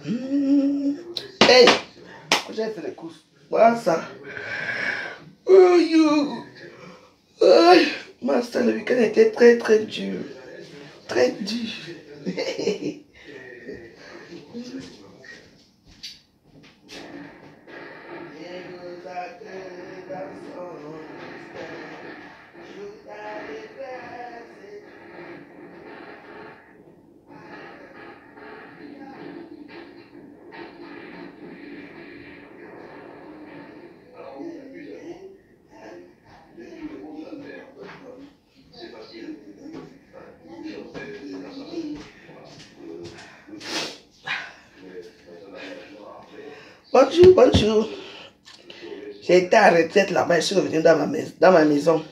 Hey, j'ai fait les courses. Voilà ça. Oh, you. Master, le week-end était très dur. Très dur. Bonjour, bonjour. J'ai été à retraite là-bas, je suis revenu dans ma maison.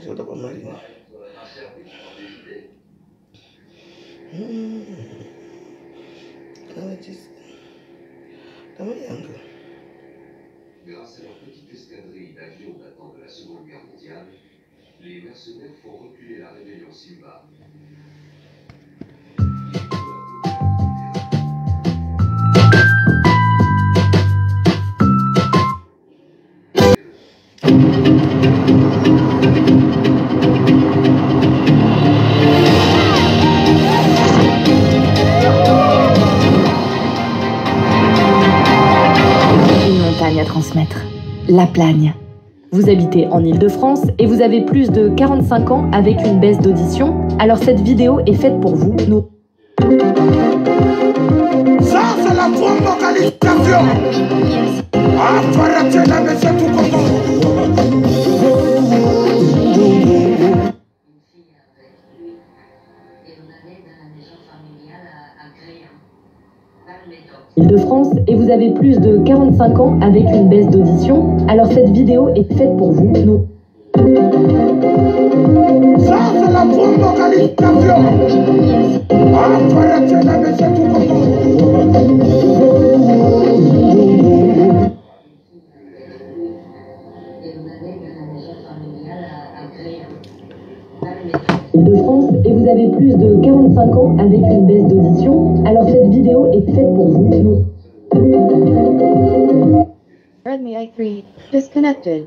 Je dois pas mariner. Grâce à leur petite escadrille d'avions datant de la Seconde Guerre mondiale, les mercenaires font reculer la rébellion Simba. À transmettre. La Plagne. Vous habitez en Île-de-France et vous avez plus de 45 ans avec une baisse d'audition, alors cette vidéo est faite pour vous. Ça, c'est la bonne localisation. Ah, faut arrêter la maison tout comme Île-de-France et vous avez plus de 45 ans avec une baisse d'audition, alors cette vidéo est faite pour vous. Ça, c'est la bonne localisation. Ah, faut arrêter la maison tout comme Île-de-France et vous avez plus de 45 ans avec une baisse d'audition, alors cette vidéo est faite pour vous. Redmi i3 disconnected.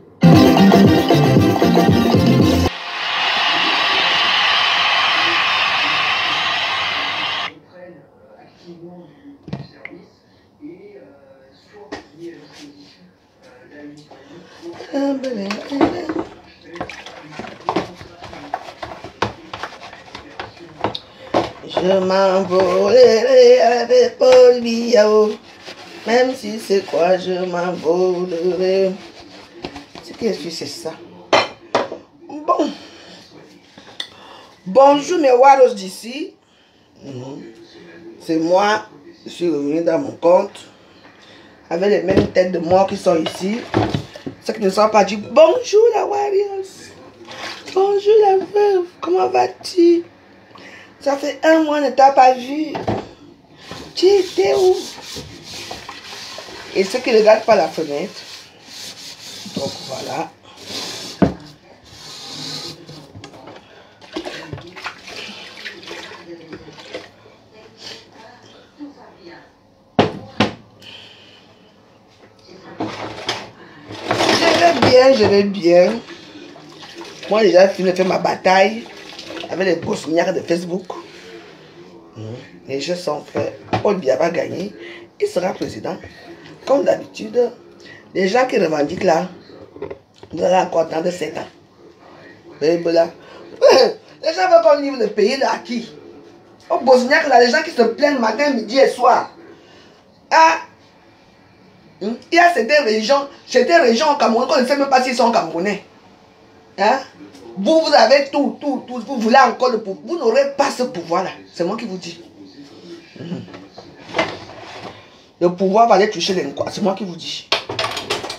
Je m'envolerai avec Paul Biao. Même si c'est quoi, je m'envolerai. Qu'est-ce que c'est ça? Bon. Bonjour mes Waros d'ici. C'est moi. Je suis revenu dans mon compte. Avec les mêmes têtes de mort qui sont ici. Ceux qui ne sont pas dit bonjour la Warriors. Bonjour la veuve. Comment vas-tu? Ça fait 1 mois, ne t'a pas vu. Tu étais où? Et ceux qui ne regardent pas la fenêtre. Donc voilà. Je vais bien. Moi déjà fini de faire ma bataille avec les bosniaques de Facebook. Les jeux sont faits. Paul Biya va gagner. Il sera président. Comme d'habitude, les gens qui revendiquent là, nous allons encore dans de 7 ans. Les gens veulent qu'on livre le pays là à qui? Au Bosniaque là, les gens qui se plaignent matin, midi et soir. Ah! Il y a certaines régions au Cameroun qu'on ne sait même pas s'ils sont camerounais. Hein? Vous avez tout. Vous voulez encore le pouvoir. Vous n'aurez pas ce pouvoir-là. C'est moi qui vous dis. Le pouvoir va aller toucher les quoi. C'est moi qui vous dis.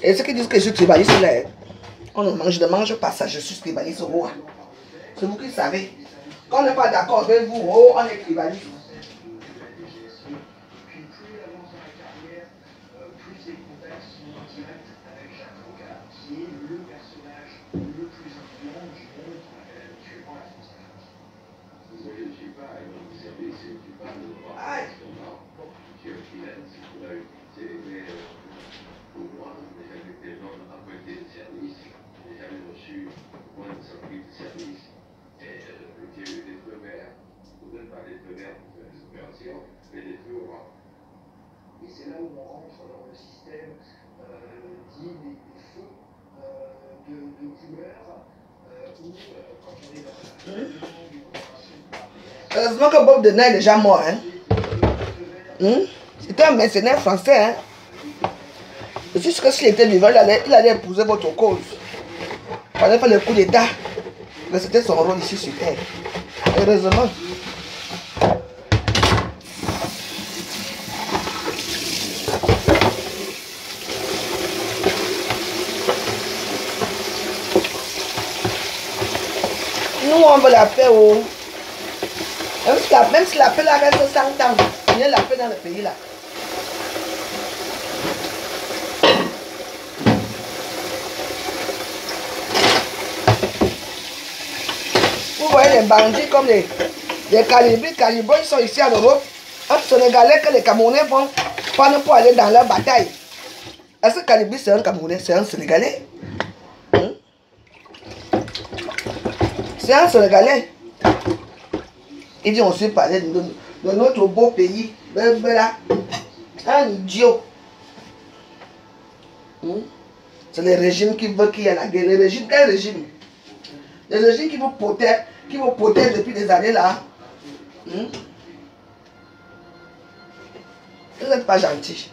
Et ceux qui disent que je suis tribaliste, là, je ne mange pas ça. Je suis tribaliste roi. C'est vous qui savez. Quand on n'est pas d'accord avec vous, oh, on est tribaliste. Et c'est là où on rentre dans le système dit des feux de couleurs, où quand on est dans la heureusement que Bob Denard est déjà mort. Hein? C'était un mercenaire français. Hein? Je suis sûr que s'il était vivant, il allait épouser votre cause. Il fallait faire le coup d'état. Mais c'était son rôle ici sur Terre. Heureusement. Nous, on veut la paix. Oh. Même si la paix là reste 100 ans, il y a la paix dans le pays là. Vous voyez les bandits comme les calibris, ils sont ici en Europe. Un Sénégalais que les Camerounais vont prendre pour aller dans leur bataille. Est-ce que Calibri c'est un Camerounais, c'est un Sénégalais? C'est un Sénégalais. Il dit on s'est parlé de notre beau pays. Là. Un idiot. C'est le régime qui veut qu'il y ait la guerre. Le régime, quel régime? Le régime qui vous protège depuis des années là. Vous n'êtes pas gentil.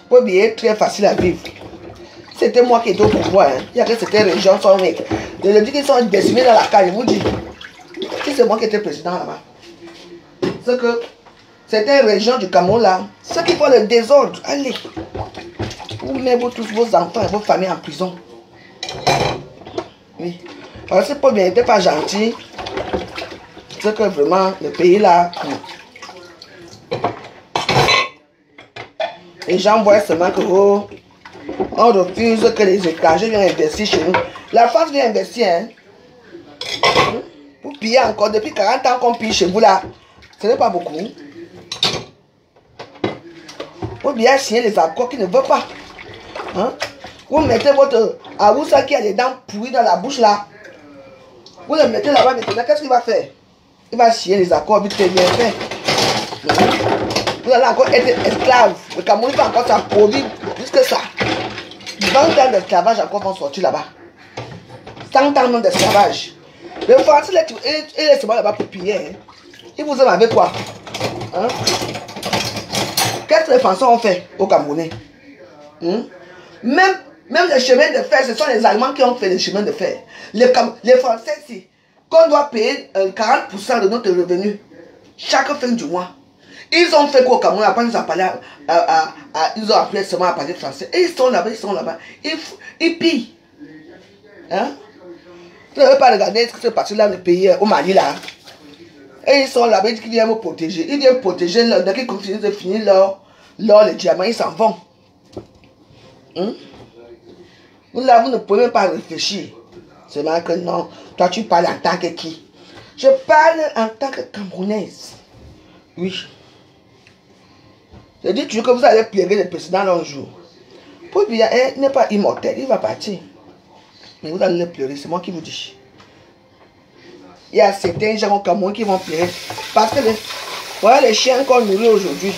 Pour bien très facile à vivre. C'était moi qui étais au pouvoir. Hein. Il y a que cette région sont mecs. Je leur dis qu'ils sont décimés dans la caille. Je vous dis. Si c'est moi qui étais président là-bas. C'est que certaines régions du Cameroun là, ceux qui font le désordre, allez. Vous mettez tous vos enfants et vos familles en prison. Oui. Alors si Paul n'était pas gentil, c'est que vraiment le pays là. Les gens voient seulement que oh, on refuse que les étrangers viennent investir chez nous. La France vient investir. Hein. Vous pillez encore depuis 40 ans qu'on pille chez vous là. Ce n'est pas beaucoup. Vous bien signer les accords qui ne veulent pas. Hein? Vous mettez votre Aoussa qui a les dents pourries dans la bouche là. Vous le mettez là-bas maintenant. Qu'est-ce qu'il va faire? Il va signer les accords vite fait bien fait. Vous allez encore être esclave. Le Cameroun va encore s'approvisionner plus que ça. 20 ans d'esclavage encore vont sortir là-bas. 100 ans d'esclavage. Le Français, il est seulement là-bas pour piller. Hein. Il vous aime avec quoi? Hein? Qu'est-ce que les Français ont fait au Camerounais? Même les chemins de fer, ce sont les Allemands qui ont fait les chemins de fer. Les Français, si, qu'on doit payer 40% de notre revenu chaque fin du mois. Ils ont fait quoi au Cameroun? Après, ils ont parlé ils ont appelé seulement à parler français. Et ils sont là-bas, ils pillent. Hein? Vous ne pouvez pas regarder ce qui se passe là dans le pays, au Mali là. Et ils sont là-bas, ils disent qu'ils viennent me protéger. Ils viennent protéger, dès qu'ils continuent de finir l'or, les diamants, ils s'en vont. Vous là, vous ne pouvez même pas réfléchir. C'est vrai que non, toi tu parles en tant que qui? Je parle en tant que Camerounaise. Oui. Je dis toujours que vous allez pleurer le président un jour. Pour bien, il n'est pas immortel, il va partir. Mais vous allez le pleurer, c'est moi qui vous dis. Il y a certains gens au Cameroun qui vont pleurer. Parce que voilà les chiens qu'on nourrit aujourd'hui.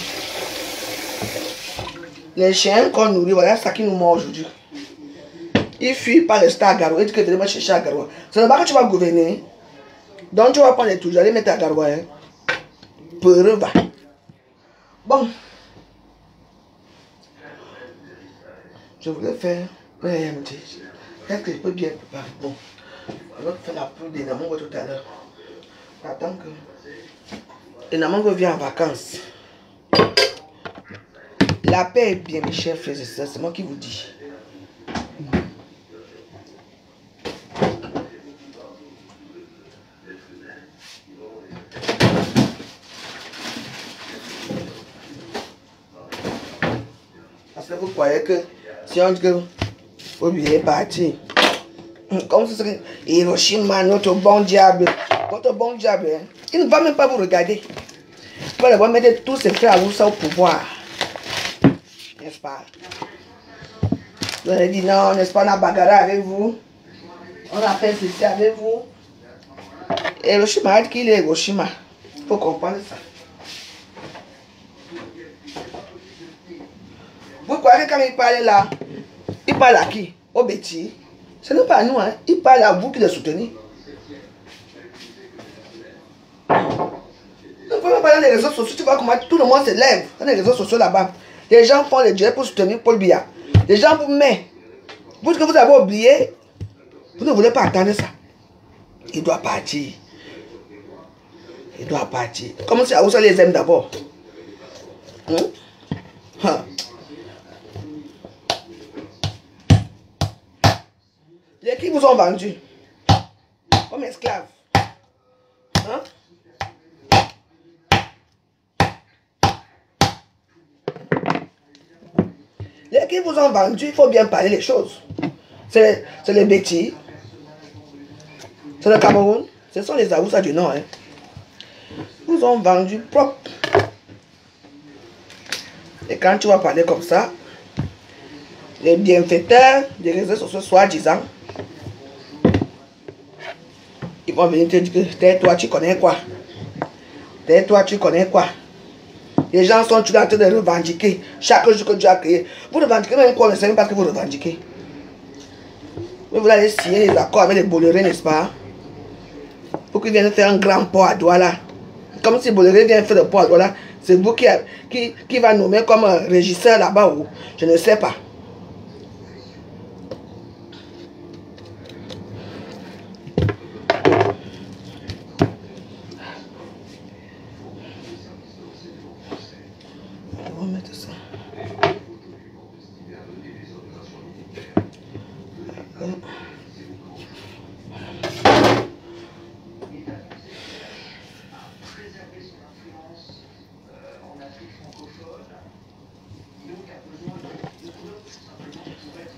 Les chiens qu'on nourrit, voilà ça qui nous mord aujourd'hui. Ils fuient par le stade à Garoua. Ils disent que venez me chercher à Garoua. C'est là-bas que tu vas gouverner. Donc tu vas prendre les touches, aller mettre à Garoua. Hein. Peureux va. Bon. Je voulais faire qu'est-ce que je peux bien préparer? Bon. On va faire la poule d'Enamongo tout à l'heure. Attends que Enamongo vient en vacances. La paix est bien, mes chers frères et sœurs. C'est moi qui vous dis. Parce que vous croyez que Si on dit que Olivier est parti. Comme ce serait Hiroshima, notre bon diable. Votre bon diable, hein. Il ne va même pas vous regarder. Il va d'abord mettre tous ses frères à vous ça au pouvoir. N'est-ce pas? Vous allez dire non, n'est-ce pas, on a bagarré avec vous. On a fait ceci avec vous. Hiroshima, qu'il est Hiroshima. Il faut comprendre ça. Vous croyez que quand il parle là, il parle à qui? Au Betty. Ce n'est pas à nous, hein. Il parle à vous qui le soutenez. Ne pouvez pas dans les réseaux sociaux, tu vois comment tout le monde se lève dans les réseaux sociaux là-bas. Les gens font les directs pour soutenir Paul Biya. Les gens vous mettent. Vous dites que vous avez oublié. Vous ne voulez pas attendre ça. Il doit partir. Il doit partir. Comment si Aoussa les aime d'abord? Les qui vous ont vendu comme esclaves. Hein? Les qui vous ont vendu, il faut bien parler les choses. C'est les Betty. C'est le Cameroun. Ce sont les Aoussa du Nord. Hein. Vous ont vendu propre. Et quand tu vas parler comme ça, les bienfaiteurs des réseaux sociaux soi-disant, ils vont venir te dire que tais-toi, tu connais quoi? Tais-toi, tu connais quoi? Les gens sont toujours en train de revendiquer chaque jour que Dieu a créé. Vous revendiquez même quoi? Ne savez même pas ce que vous revendiquez. Vous allez signer les accords avec les Bolérés, n'est-ce pas? Pour qu'ils viennent faire un grand port à Douala. Comme si Boléré vient faire le port à Douala, c'est vous qui va nommer comme régisseur là-bas ou je ne sais pas. On va mettre ça.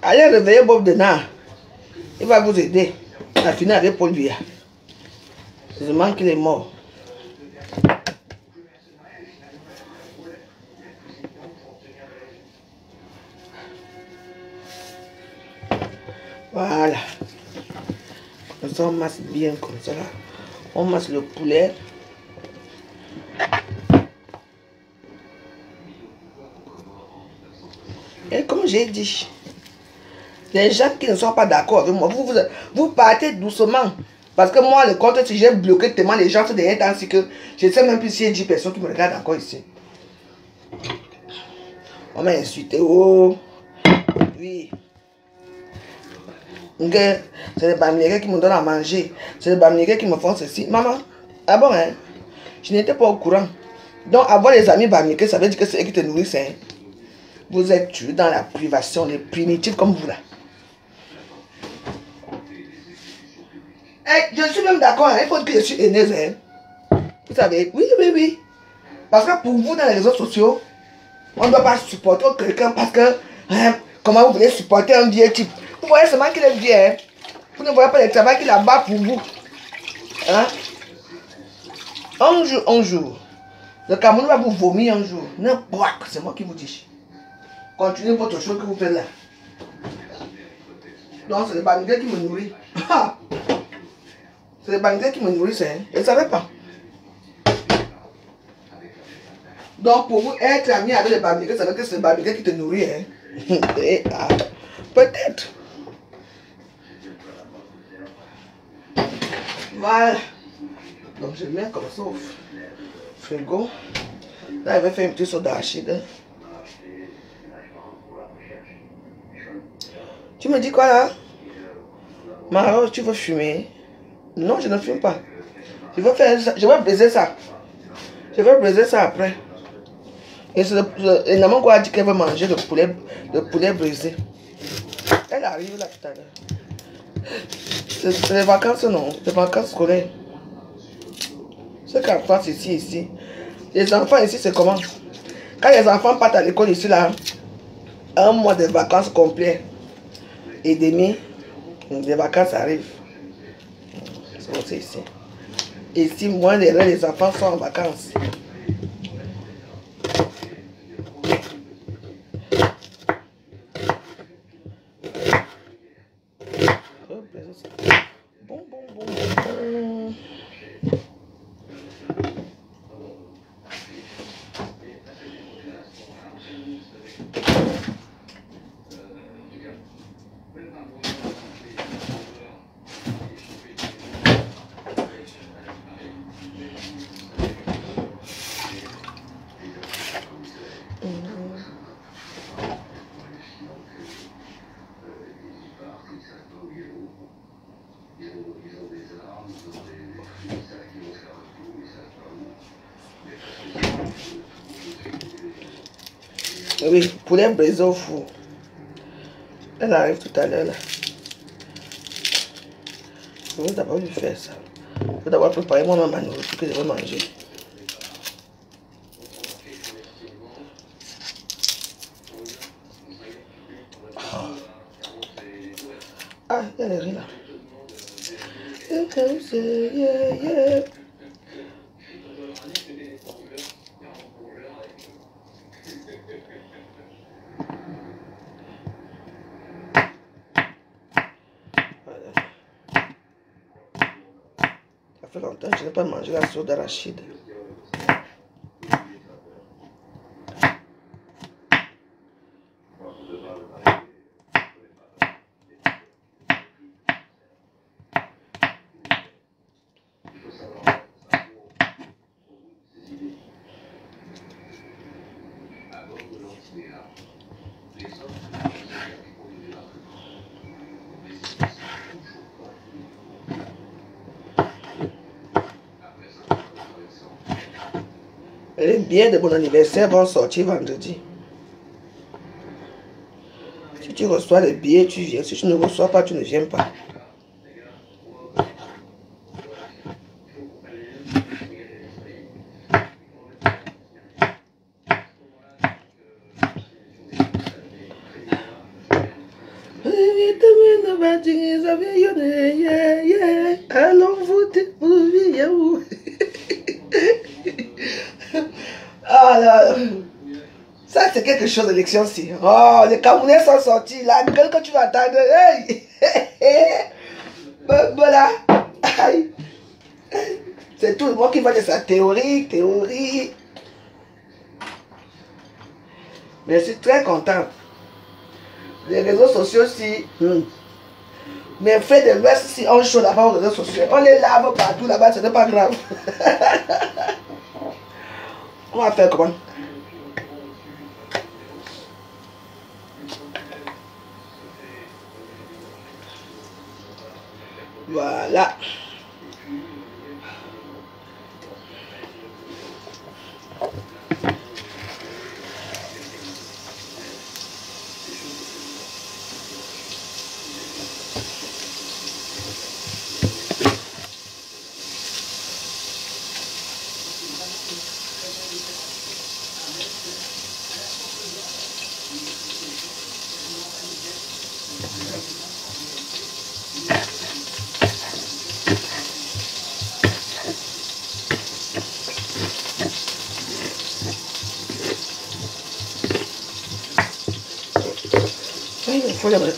Allez réveiller Bob Denard. Il va vous aider à finir avec Paul Biya. Seulement qu'il est mort. Voilà. On masse bien comme ça. On masse le poulet. Et comme j'ai dit, les gens qui ne sont pas d'accord avec moi, vous partez doucement. Parce que moi, le compte, si j'ai bloqué tellement les gens ces derniers temps, c'est que je ne sais même plus s'il y a 10 personnes qui me regardent encore ici. On m'a insulté. Oh, oui. C'est les Bamileke qui me donnent à manger. C'est les Bamileke qui me font ceci. Maman, ah bon, hein? Je n'étais pas au courant. Donc, avoir les amis Bamileke, ça veut dire que c'est eux qui te nourrissent. Hein? Vous êtes tués dans la privation, les primitifs comme vous là. Hey, je suis même d'accord, hein? Il faut que je suis haineuse. Hein? Vous savez, oui, oui, oui. Parce que pour vous, dans les réseaux sociaux, on ne doit pas supporter quelqu'un parce que, hein, comment vous voulez supporter un vieux type? Vous voyez seulement qu'il est vieux. Hein? Vous ne voyez pas le travail qu'il a bas pour vous. Hein? Un jour, le Cameroun va vous vomir un jour. N'importe, c'est moi qui vous dis. Continuez votre chose que vous faites là. Donc, c'est les Bamileke qui me nourrissent. C'est les Bamileke qui me nourrissent. Hein? Je ne savais pas. Donc, pour vous être ami avec les Bamileke, ça veut dire que c'est les Bamileke qui te nourrissent. Hein? Peut-être. Voilà. Donc, je mets comme ça au frigo. Là, je vais faire un petit soda d'arachide. Tu me dis quoi là? Maro, tu veux fumer? Non, je ne fume pas. Je vais faire ça. Je vais briser ça. Je vais briser ça après. Et c'est maman qui a dit qu'elle veut manger le poulet brisé. Elle arrive là tout à l'heure. C'est les vacances, non? Les vacances scolaires. C'est qu'en France, ici. Les enfants ici, c'est comment? Quand les enfants partent à l'école ici, là, un mois de vacances complets et demi, les vacances arrivent. C'est aussi ici. Ici, moins de les enfants sont en vacances. Bon, bon, bon, bon. Oui, poulet braisé au four. Elle arrive tout à l'heure là. Je vais d'abord lui faire ça. Je vais d'abord préparer moi-même ma nourriture que je vais manger. Ah, il y a les riz là. Yeah, yeah. Ça fait longtemps que je n'ai pas mangé la sauce d'arachide. Les billets de mon anniversaire vont sortir vendredi. Si tu reçois les billets, tu viens. Si tu ne reçois pas, tu ne viens pas. Allons voter pour Villou. Ah là, ça c'est quelque chose d'élection-ci. Oh, les Camerounais sont sortis. La gueule que tu vas entendre. Hey! Voilà. C'est tout le monde qui va de sa théorie. Mais je suis très content. Les réseaux sociaux aussi. Mes frères de l'Ouest, si on chaud là-bas aux réseaux sociaux, on les lave partout là-bas, ce n'est pas grave. On va faire comment? Voilà.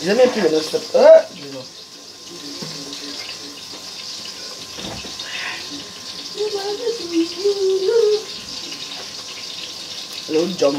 J'ai même plus le nostre. Le jump.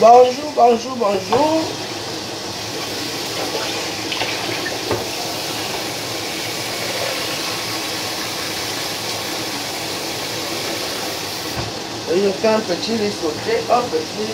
Bonjour, bonjour, bonjour. Et je fais un petit riz sauté, un petit.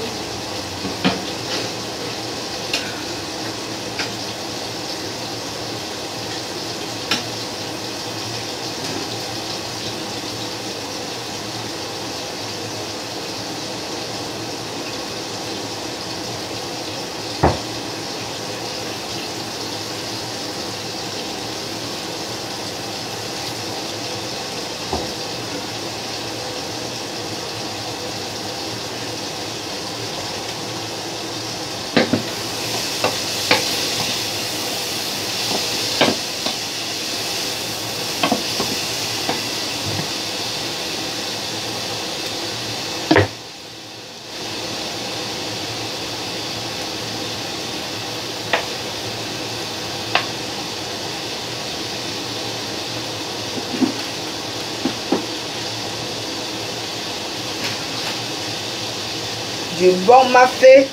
Du bon mafé.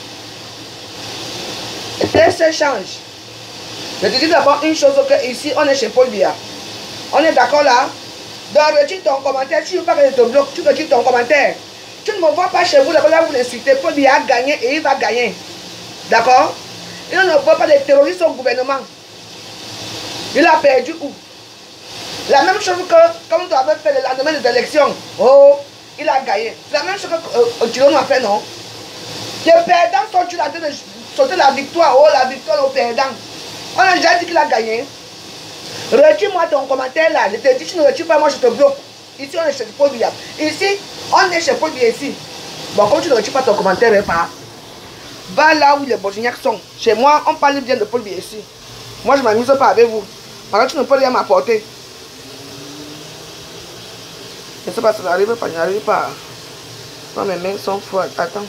Et qu'est-ce que ça change? Je te dis d'abord une chose, que ici on est chez Paul Biya. On est d'accord là? Donc retire ton commentaire. Si tu ne veux pas que je te bloque, tu retires ton commentaire. Tu ne me vois pas chez vous là, vous l'insultez. Paul Biya a gagné et il va gagner. D'accord? Il ne voit pas les terroristes au gouvernement. Il a perdu où? La même chose que comme tu avais fait le lendemain des élections. Oh, il a gagné. C'est la même chose que Tirone a fait, non? Les perdants sont en train de sauter la victoire. Oh, la victoire aux perdants. On a déjà dit qu'il a gagné. Retire-moi ton commentaire là. Je te dis, tu ne retires pas, moi je te bloque. Ici, on est chez Paul Biya. Ici, on est chez Paul Biya ici. Bon, comme tu ne retires pas ton commentaire, va là où les Bosniaques sont. Chez moi, on parle bien de Paul Biya ici. Moi, je ne m'amuse pas avec vous. Par contre, tu ne peux rien m'apporter. Je ne sais pas si ça n'arrive pas, je n'arrive pas. Non, mes mains sont froides. Attends.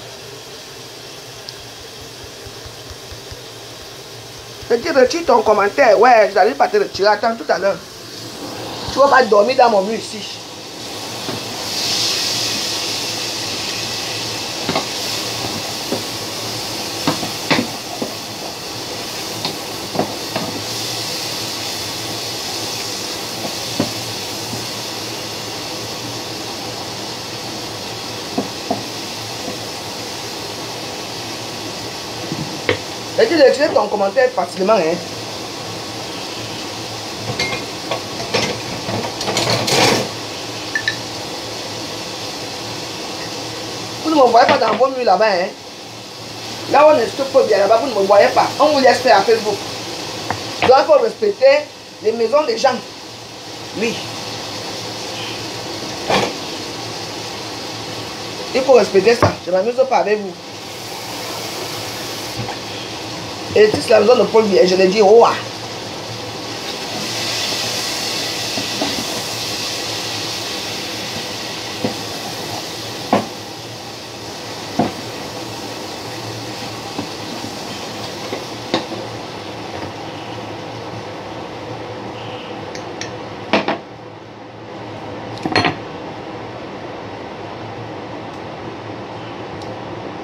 Je dis, retire ton commentaire. Ouais, je n'arrive pas à te retirer. Attends, tout à l'heure. Tu ne vas pas dormir dans mon mur ici. Et tu retires ton commentaire facilement, hein. Vous ne me voyez pas dans vos murs là-bas, hein. Là où on est tout bien là-bas, vous ne me voyez pas. On vous laisse faire à Facebook. Donc il faut respecter les maisons des gens. Oui. Il faut respecter ça. Je ne m'amuse pas avec vous. Et si c'est la maison de Paul Biya, je l'ai dit, oh.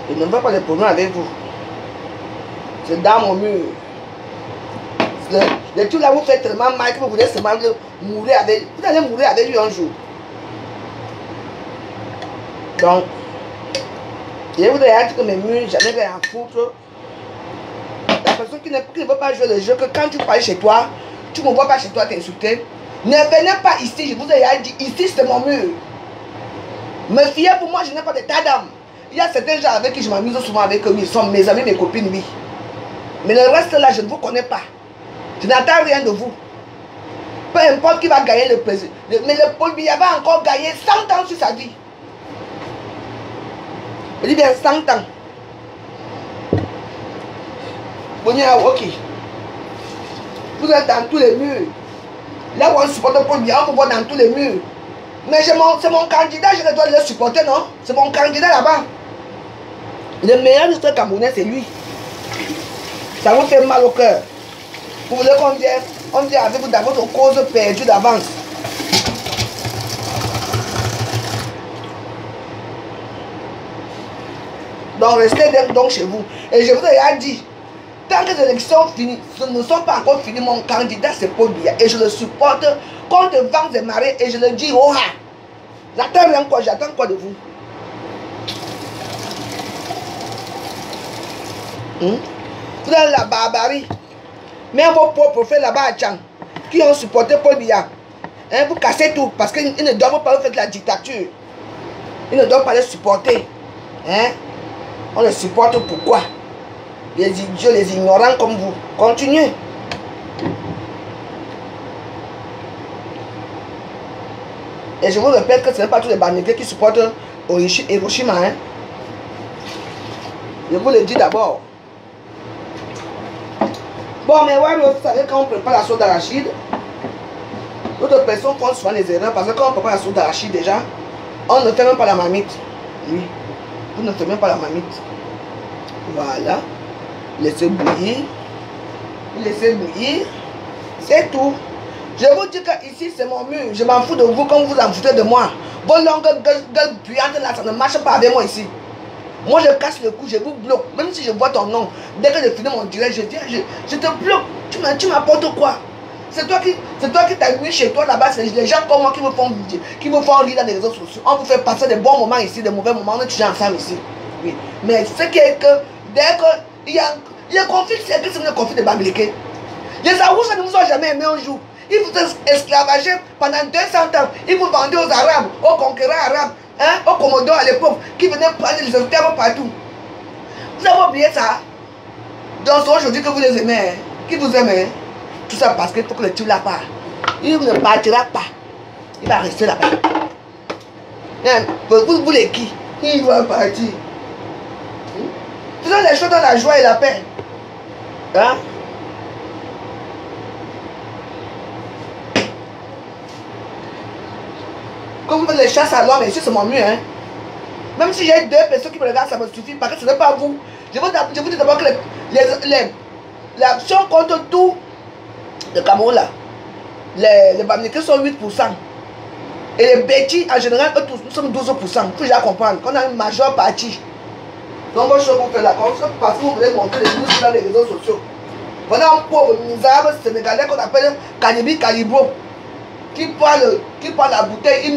Je ne veux pas de problème avec vous. C'est dans mon mur. Le tout là vous faites tellement mal que vous voulez seulement mourir avec. Vous allez mourir avec lui un jour. Donc, je vous ai dit que mes murs, j'en ai rien à foutre. La personne qui ne veut pas jouer le jeu, que quand tu parles chez toi, tu ne me vois pas chez toi t'insulter. Ne venez pas ici, je vous ai dit, ici c'est mon mur. Me fiez pour moi, je n'ai pas de tas d'âme. Il y a certains gens avec qui je m'amuse souvent avec eux, ils sont mes amis, mes copines, oui. Mais le reste là, je ne vous connais pas. Je n'attends rien de vous. Peu importe qui va gagner le président. Mais le Paul Biya va encore gagner 100 ans sur sa vie. Je dis bien 100 ans. Bonia, ok. Vous êtes dans tous les murs. Là où on supporte le Paul Biya, on vous voit dans tous les murs. Mais c'est mon candidat, je dois le supporter, non? C'est mon candidat là-bas. Le meilleur ministre camerounais, c'est lui. Ça vous fait mal au cœur. Vous voulez qu'on vienne avec vous dans votre cause perdue d'avance. Donc Donc restez donc chez vous. Et je vous ai déjà dit, tant que les élections ne sont pas encore finies, mon candidat c'est Paul Biya. Et je le supporte contre vents et marées. Et je le dis, oh ah, j'attends rien quoi, j'attends quoi de vous? Vous avez la barbarie. Même vos propres frères là-bas à Tchang, qui ont supporté Paul Biya. Hein, vous cassez tout parce qu'ils ne doivent pas faire de la dictature. Ils ne doivent pas les supporter. Hein? On les supporte pourquoi? Les idiots, les ignorants comme vous. Continuez. Et je vous répète que ce n'est pas tous les Bamileke qui supportent Hiroshima. Hein? Je vous le dis d'abord. Bon, mais ouais, vous savez, quand on prépare la sauce d'arachide, d'autres personnes font souvent les erreurs parce que quand on prépare la sauce d'arachide déjà, on ne fait même pas la marmite. Oui, on ne fait même pas la marmite. Voilà. Laissez bouillir. Laissez bouillir. C'est tout. Je vous dis que ici c'est mon mur. Je m'en fous de vous comme vous en foutez de moi. Vos longues gueules puantes là, ça ne marche pas avec moi ici. Moi je casse le cou, je vous bloque. Même si je vois ton nom, dès que je finis mon direct, je viens, je te bloque. Tu m'apportes quoi? C'est toi qui t'as mis chez toi là-bas. C'est les gens comme moi qui me font rire dans les réseaux sociaux. On vous fait passer des bons moments ici, des mauvais moments. On est toujours ensemble ici. Oui. Mais ce qui est que dès qu'il y a un conflit, c'est que c'est un conflit de Bamileke. Les Aoussa ne vous ont jamais aimé un jour. Ils vous ont esclavagé pendant 200 ans. Ils vous vendaient aux Arabes, aux conquérants arabes, hein, aux commodos à l'époque, qui venaient prendre les esclaves partout. Vous avez oublié ça? Donc c'est aujourd'hui que vous les aimez. Hein? Qui vous aime? Hein? Tout ça parce qu'il faut que le tue là-bas. Il ne partira pas. Il va rester là-bas. Hein? Vous voulez qui? Il va partir. Faisons les choses dans la joie et la paix. Hein? Quand vous faites les chasses à l'homme, ici c'est mon mieux. Hein? Même si j'ai 2 personnes qui me regardent, ça me suffit parce que ce n'est pas vous. Je vous dis d'abord que l'action contre tout le Cameroun là, les Bamileke sont 8%. Et les bêtis en général, eux tous, nous sommes 12%. Il faut déjà comprendre qu'on a une majeure partie. Donc, vos choses vous faites là, parce que vous voulez montrer les news dans les réseaux sociaux. Voilà un pauvre misérable sénégalais qu'on appelle Kalibi Kalibro. Qui prend la bouteille,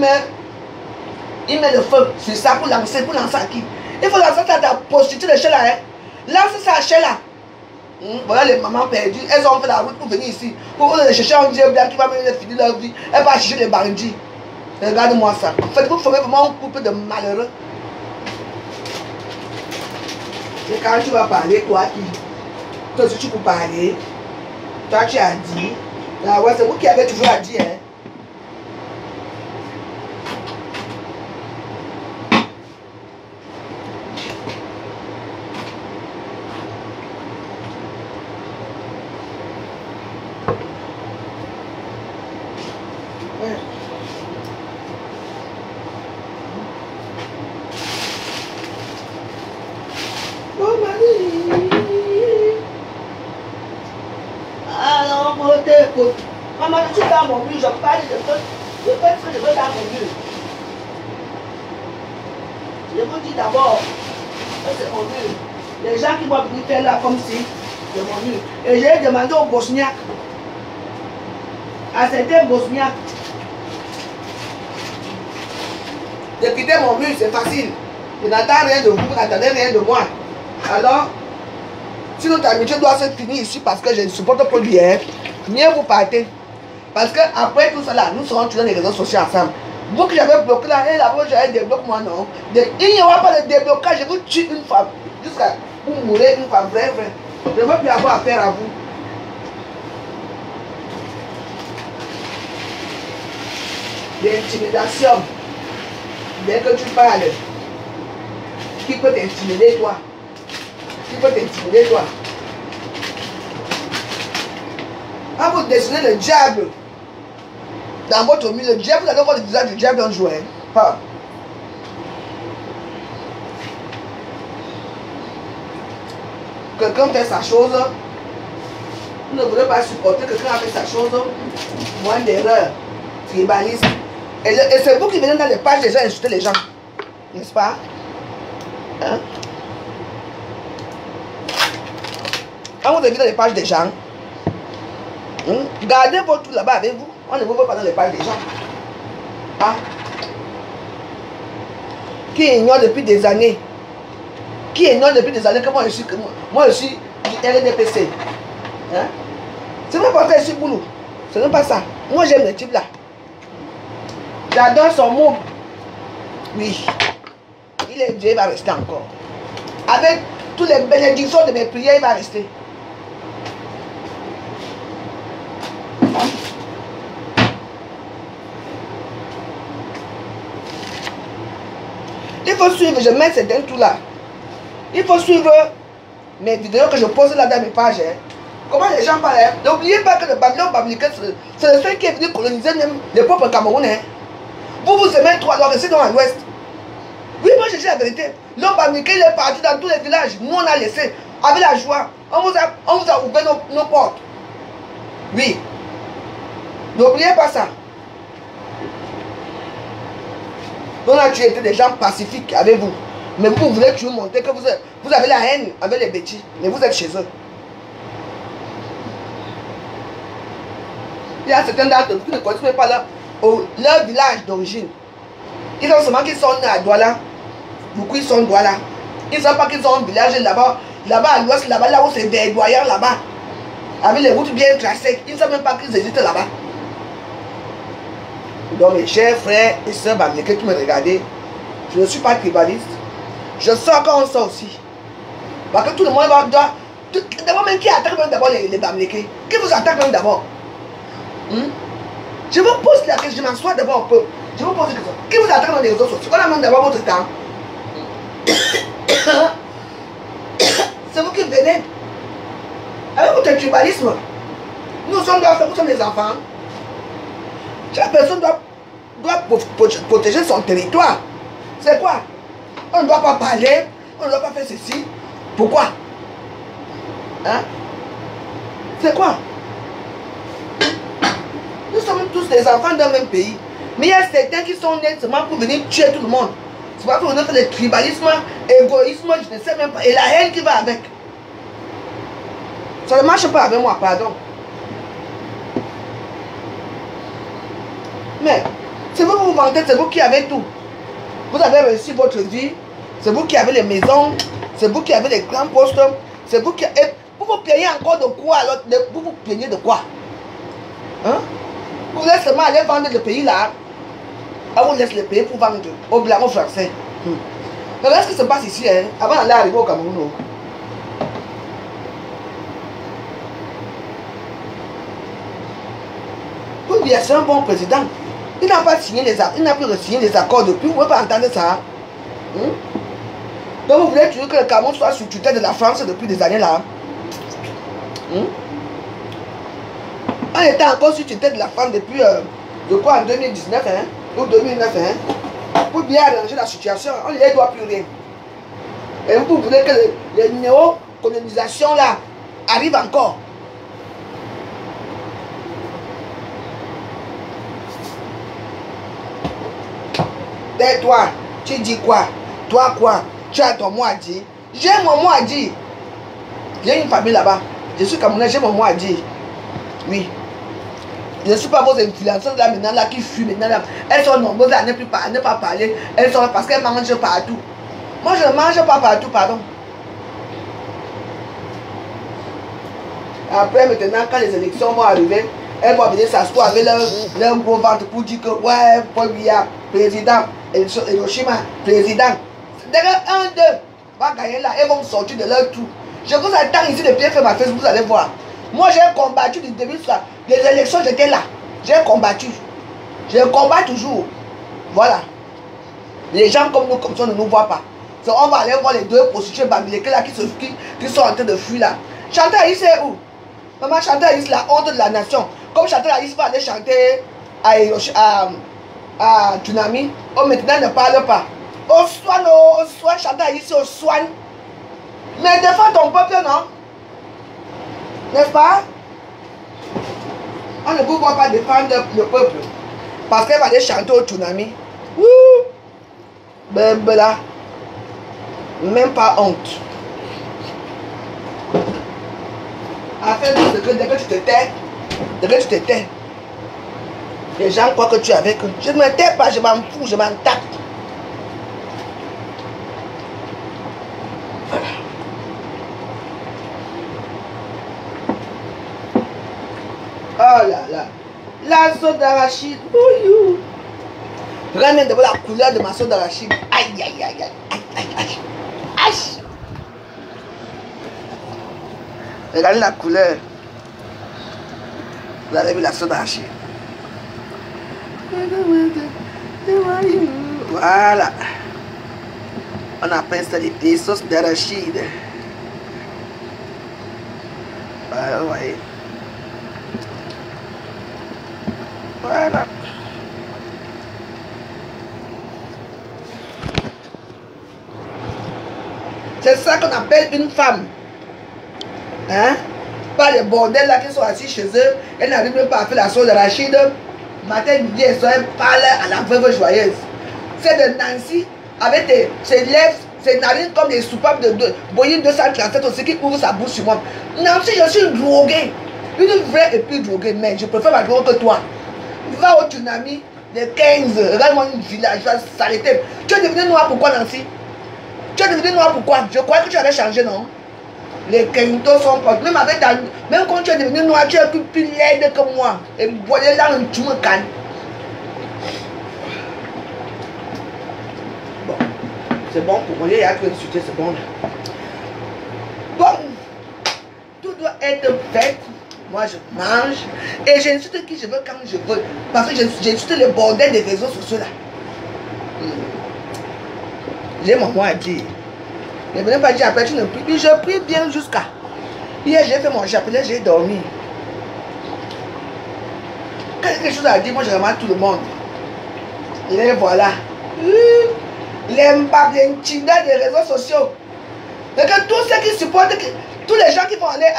il met le feu sur ça pour lancer à qui? Il faut lancer ça à la prostituée de chez là. Hein? Lance ça à chez là. Voilà les mamans perdues, elles ont fait la route pour venir ici. Pour aller chercher un Dieu blanc qui va mener finir leur vie. Elle va chercher les bandits. Regarde-moi ça. En fait, vous formez vraiment un couple de malheureux. Et quand tu vas parler, toi aussi tu peux parler. Toi tu as dit. Là, ouais, c'est vous qui avez toujours à dire. Hein? Maman, tu es dans mon mur, je parle, je fais ce que je veux dans mon mur. Je vous dis d'abord, c'est mon mur. Les gens qui vont venir faire là comme si c'est mon mur. Et j'ai demandé aux Bosniaques, à certains Bosniaques, de quitter mon mur, c'est facile. Je n'attends rien de vous, vous n'attendez rien de moi. Alors, si notre amitié doit se finir ici parce que je ne supporte pas bien, mieux vous partez. Parce qu'après tout cela, nous serons tous dans les réseaux sociaux ensemble. Vous que j'avais bloqué là, et là-bas j'avais débloqué moi non. Il n'y aura pas de déblocage, je vous tue une fois. Jusqu'à vous mourir une fois, vrai. Je ne veux plus avoir affaire à vous. L'intimidation. Dès que tu parles, qui peut t'intimider toi? Qui peut t'intimider toi? Quand vous dessinez le diable dans votre milieu, le diable, vous allez voir le visage du diable un jour. Hein? Pas. Quelqu'un fait sa chose, vous ne voulez pas supporter quelqu'un a fait sa chose, moins d'erreur, tribaliste. Et c'est vous qui venez dans les pages des gens insulter les gens. N'est-ce pas? Hein? Quand vous avez dans les pages des gens, gardez votre tout là-bas avec vous. On ne vous voit pas dans les pages des gens. Ah. Qui ignore depuis des années. Qui ignore depuis des années que moi je suis du RNPC. Hein? C'est même pas fait ici pour nous. C'est même pas ça. Moi j'aime le type là. J'adore son mot. Oui. Dieu va rester encore. Avec toutes les bénédictions de mes prières, il va rester. Il faut suivre, je mets certains tout là. Il faut suivre mes vidéos que je pose là dans mes pages. Hein. Comment les gens parlent. Hein? N'oubliez pas que le Babylone Bablique, c'est le seul qui est venu coloniser même les peuples camerounais. Hein. Vous aimez trois, alors restez dans l'ouest. Oui, moi je dis la vérité. L'homme américain il est parti dans tous les villages. Nous on a laissé avec la joie. On vous a ouvert nos portes. Oui. N'oubliez pas ça. On a tué des gens pacifiques avec vous. Mais vous voulez toujours montrer que vous avez la haine avec les bêtis. Mais vous êtes chez eux. Il y a certains d'entre vous qui ne connaissent même pas leur village d'origine. Ils ont seulement qu'ils sont nés à Douala. Beaucoup ils sont Douala. Ils ne savent pas qu'ils ont un village là-bas. Là-bas à l'ouest, là-bas, là où c'est verdoyant là-bas. Avec les routes bien tracées. Ils ne savent même pas qu'ils existent là-bas. Donc mes chers frères et sœurs bamlékés qui me regardez, je ne suis pas tribaliste. Je sors quand on sort aussi. Parce que tout le monde doit... D'abord même qui attaque même d'abord les bamlékés. Qui vous attaque même d'abord? Je vous pose la question, je m'assois d'abord un peu. Je vous pose une question. Qui vous attaque dans les réseaux sociaux? On a même d'abord votre temps. C'est vous qui venez. Avec votre tribalisme. Nous sommes des enfants. Chaque personne doit protéger son territoire. C'est quoi? On ne doit pas parler, on ne doit pas faire ceci. Pourquoi? Hein? C'est quoi? Nous sommes tous des enfants d'un même pays. Mais il y a certains qui sont nés seulement pour venir tuer tout le monde. C'est pas pour venir faire le tribalisme, l'égoïsme, je ne sais même pas. Et la haine qui va avec. Ça ne marche pas avec moi, pardon. Mais c'est vous qui vous vantez, c'est vous qui avez tout. Vous avez réussi votre vie. C'est vous qui avez les maisons. C'est vous qui avez les grands postes. C'est vous qui... Et vous vous plaignez encore de quoi alors? Vous vous plaignez de quoi? Hein? Vous laissez seulement aller vendre le pays là. On vous laisse le pays pour vendre au blanc, au français. Regardez ce qui se passe ici, hein, avant d'aller arriver au Cameroun. Pour dire, c'est un bon président. Il n'a pas signé les accords, il n'a plus signé les accords depuis. Vous ne pouvez pas entendre ça. Donc vous voulez toujours que le Cameroun soit sous tutelle de la France depuis des années là. On était encore sous tutelle de la France depuis, de quoi, en 2019, hein, ou 2009, hein, pour bien arranger la situation, on ne les doit plus rien. Et vous voulez que les néo-colonisations là arrivent encore. Tais-toi, tu dis quoi? Toi quoi? Tu as ton mot à dire? J'ai mon mot à dire. J'ai une famille là-bas. Je suis Camerounais, j'ai mon mot à dire. Oui. Je ne suis pas vos influenceurs là maintenant là qui fuient maintenant là. Elles sont nombreuses à ne pas parler. Elles sont là parce qu'elles mangent partout. Moi je ne mange pas partout, pardon. Après maintenant quand les élections vont arriver, elles vont venir s'asseoir avec leur gros ventre pour dire que ouais, Paul Biya, président, Hiroshima, président. D'ailleurs, 1, 2 va gagner là, elles vont sortir de leur trou. Je vous attends ici depuis que ma Facebook, vous allez voir. Moi j'ai combattu du début de ça. Les élections, j'étais là. J'ai combattu. Je combats toujours. Voilà. Les gens comme nous, comme ça, ne nous voient pas. Donc, on va aller voir les deux prostituées bamlékées là qui sont en train de fuir là. Chantal Aïs, c'est où? Maman, Chantal Aïs, la honte de la nation. Comme Chantal Aïs va aller chanter à Tsunami, oh, maintenant ne parle pas. Au soin, Chantal Aïs, au soin. Mais défends ton peuple, non? N'est-ce pas? On ne peut pas défendre le peuple. Parce qu'elle va aller chanter au Tsunami. Ouh! Ben là. Même pas honte. À faire du secret, dès que tu te tais, les gens croient que tu es avec eux. Je ne me tais pas, je m'en fous, je m'en tape. Voilà. Oh là là. La sauce d'arachide. Regardez même d'abord la couleur de ma sauce d'arachide. Aïe, aïe, aïe, aïe, aïe, aïe, aïe. Aïe. Regardez la couleur. Vous avez vu la sauce d'arachide. Voilà. On appelle ça des sauces d'arachide. Voilà, vous voyez. Voilà. C'est ça qu'on appelle une femme. Hein? Pas les bordels là qui sont assis chez eux. Elles n'arrivent même pas à faire la sauce d'arachide. Matin, midi et soir, elle parle à la veuve joyeuse. C'est de Nancy avec ses lèvres, ses narines comme des soupapes de Boeing 237 aussi qui ouvre sa bouche sur moi. Nancy, je suis une droguée. Une vraie et plus droguée, mais je préfère ma drogue que toi. Va au Tsunami, les 15, regarde-moi une village, va s'arrêter. Tu es devenu noir pourquoi, Nancy? Tu es devenu noir pourquoi? Je croyais que tu avais changé, non? Les quintos sont pas. Même quand tu es devenu noir, tu es plus laide que moi. Et voyez là, tu me calmes. Bon, c'est bon pour moi. Il y a que le sujet, c'est bon. Bon, tout doit être fait. Moi, je mange. Et j'insulte qui je veux quand je veux. Parce que j'insulte le bordel des réseaux sociaux là. J'ai mon mot à dire. Ne venez pas dire après, tu ne pries. Puis je prie bien jusqu'à. Hier, j'ai fait mon chapelet, j'ai dormi. Quand il y a quelque chose à dire, moi, je remarque tout le monde. Et voilà. Les mbablentindas des réseaux sociaux. Et que tous ceux qui supportent, tous les gens qui vont aller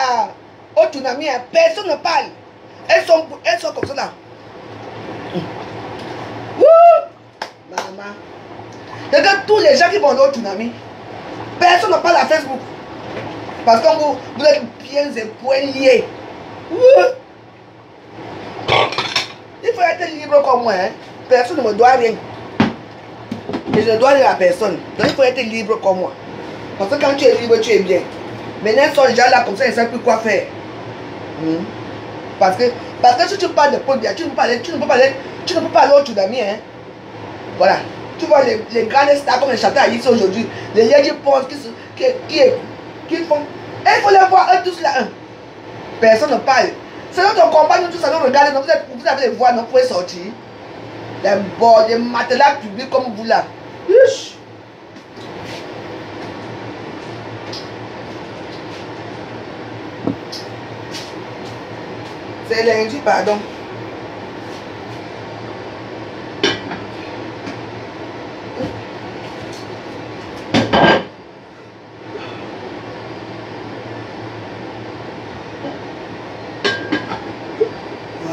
au Tsunami, personne ne parle. Elles sont comme ça là. Maman. Et que tous les gens qui vont aller au Tsunami, personne ne parle à Facebook. Parce que vous êtes bien et poings liés. Il faut être libre comme moi. Hein. Personne ne me doit rien. Et je ne dois rien à personne. Donc il faut être libre comme moi. Parce que quand tu es libre, tu es bien. Maintenant, ils sont déjà là comme ça, ils ne savent plus quoi faire. Parce que si tu parles de Paul Biya, tu ne peux pas aller au Tsunami. Hein. Voilà. Tu vois les grandes stars comme les chanteurs ici aujourd'hui, les Yegi Pons qui font. Et il faut les voir eux tous là. Personne ne parle. C'est notre combat, nous tous à nous regarder, vous avez les voix, vous pouvez sortir. Des matelas publics comme vous là. Uch. C'est lundi, pardon.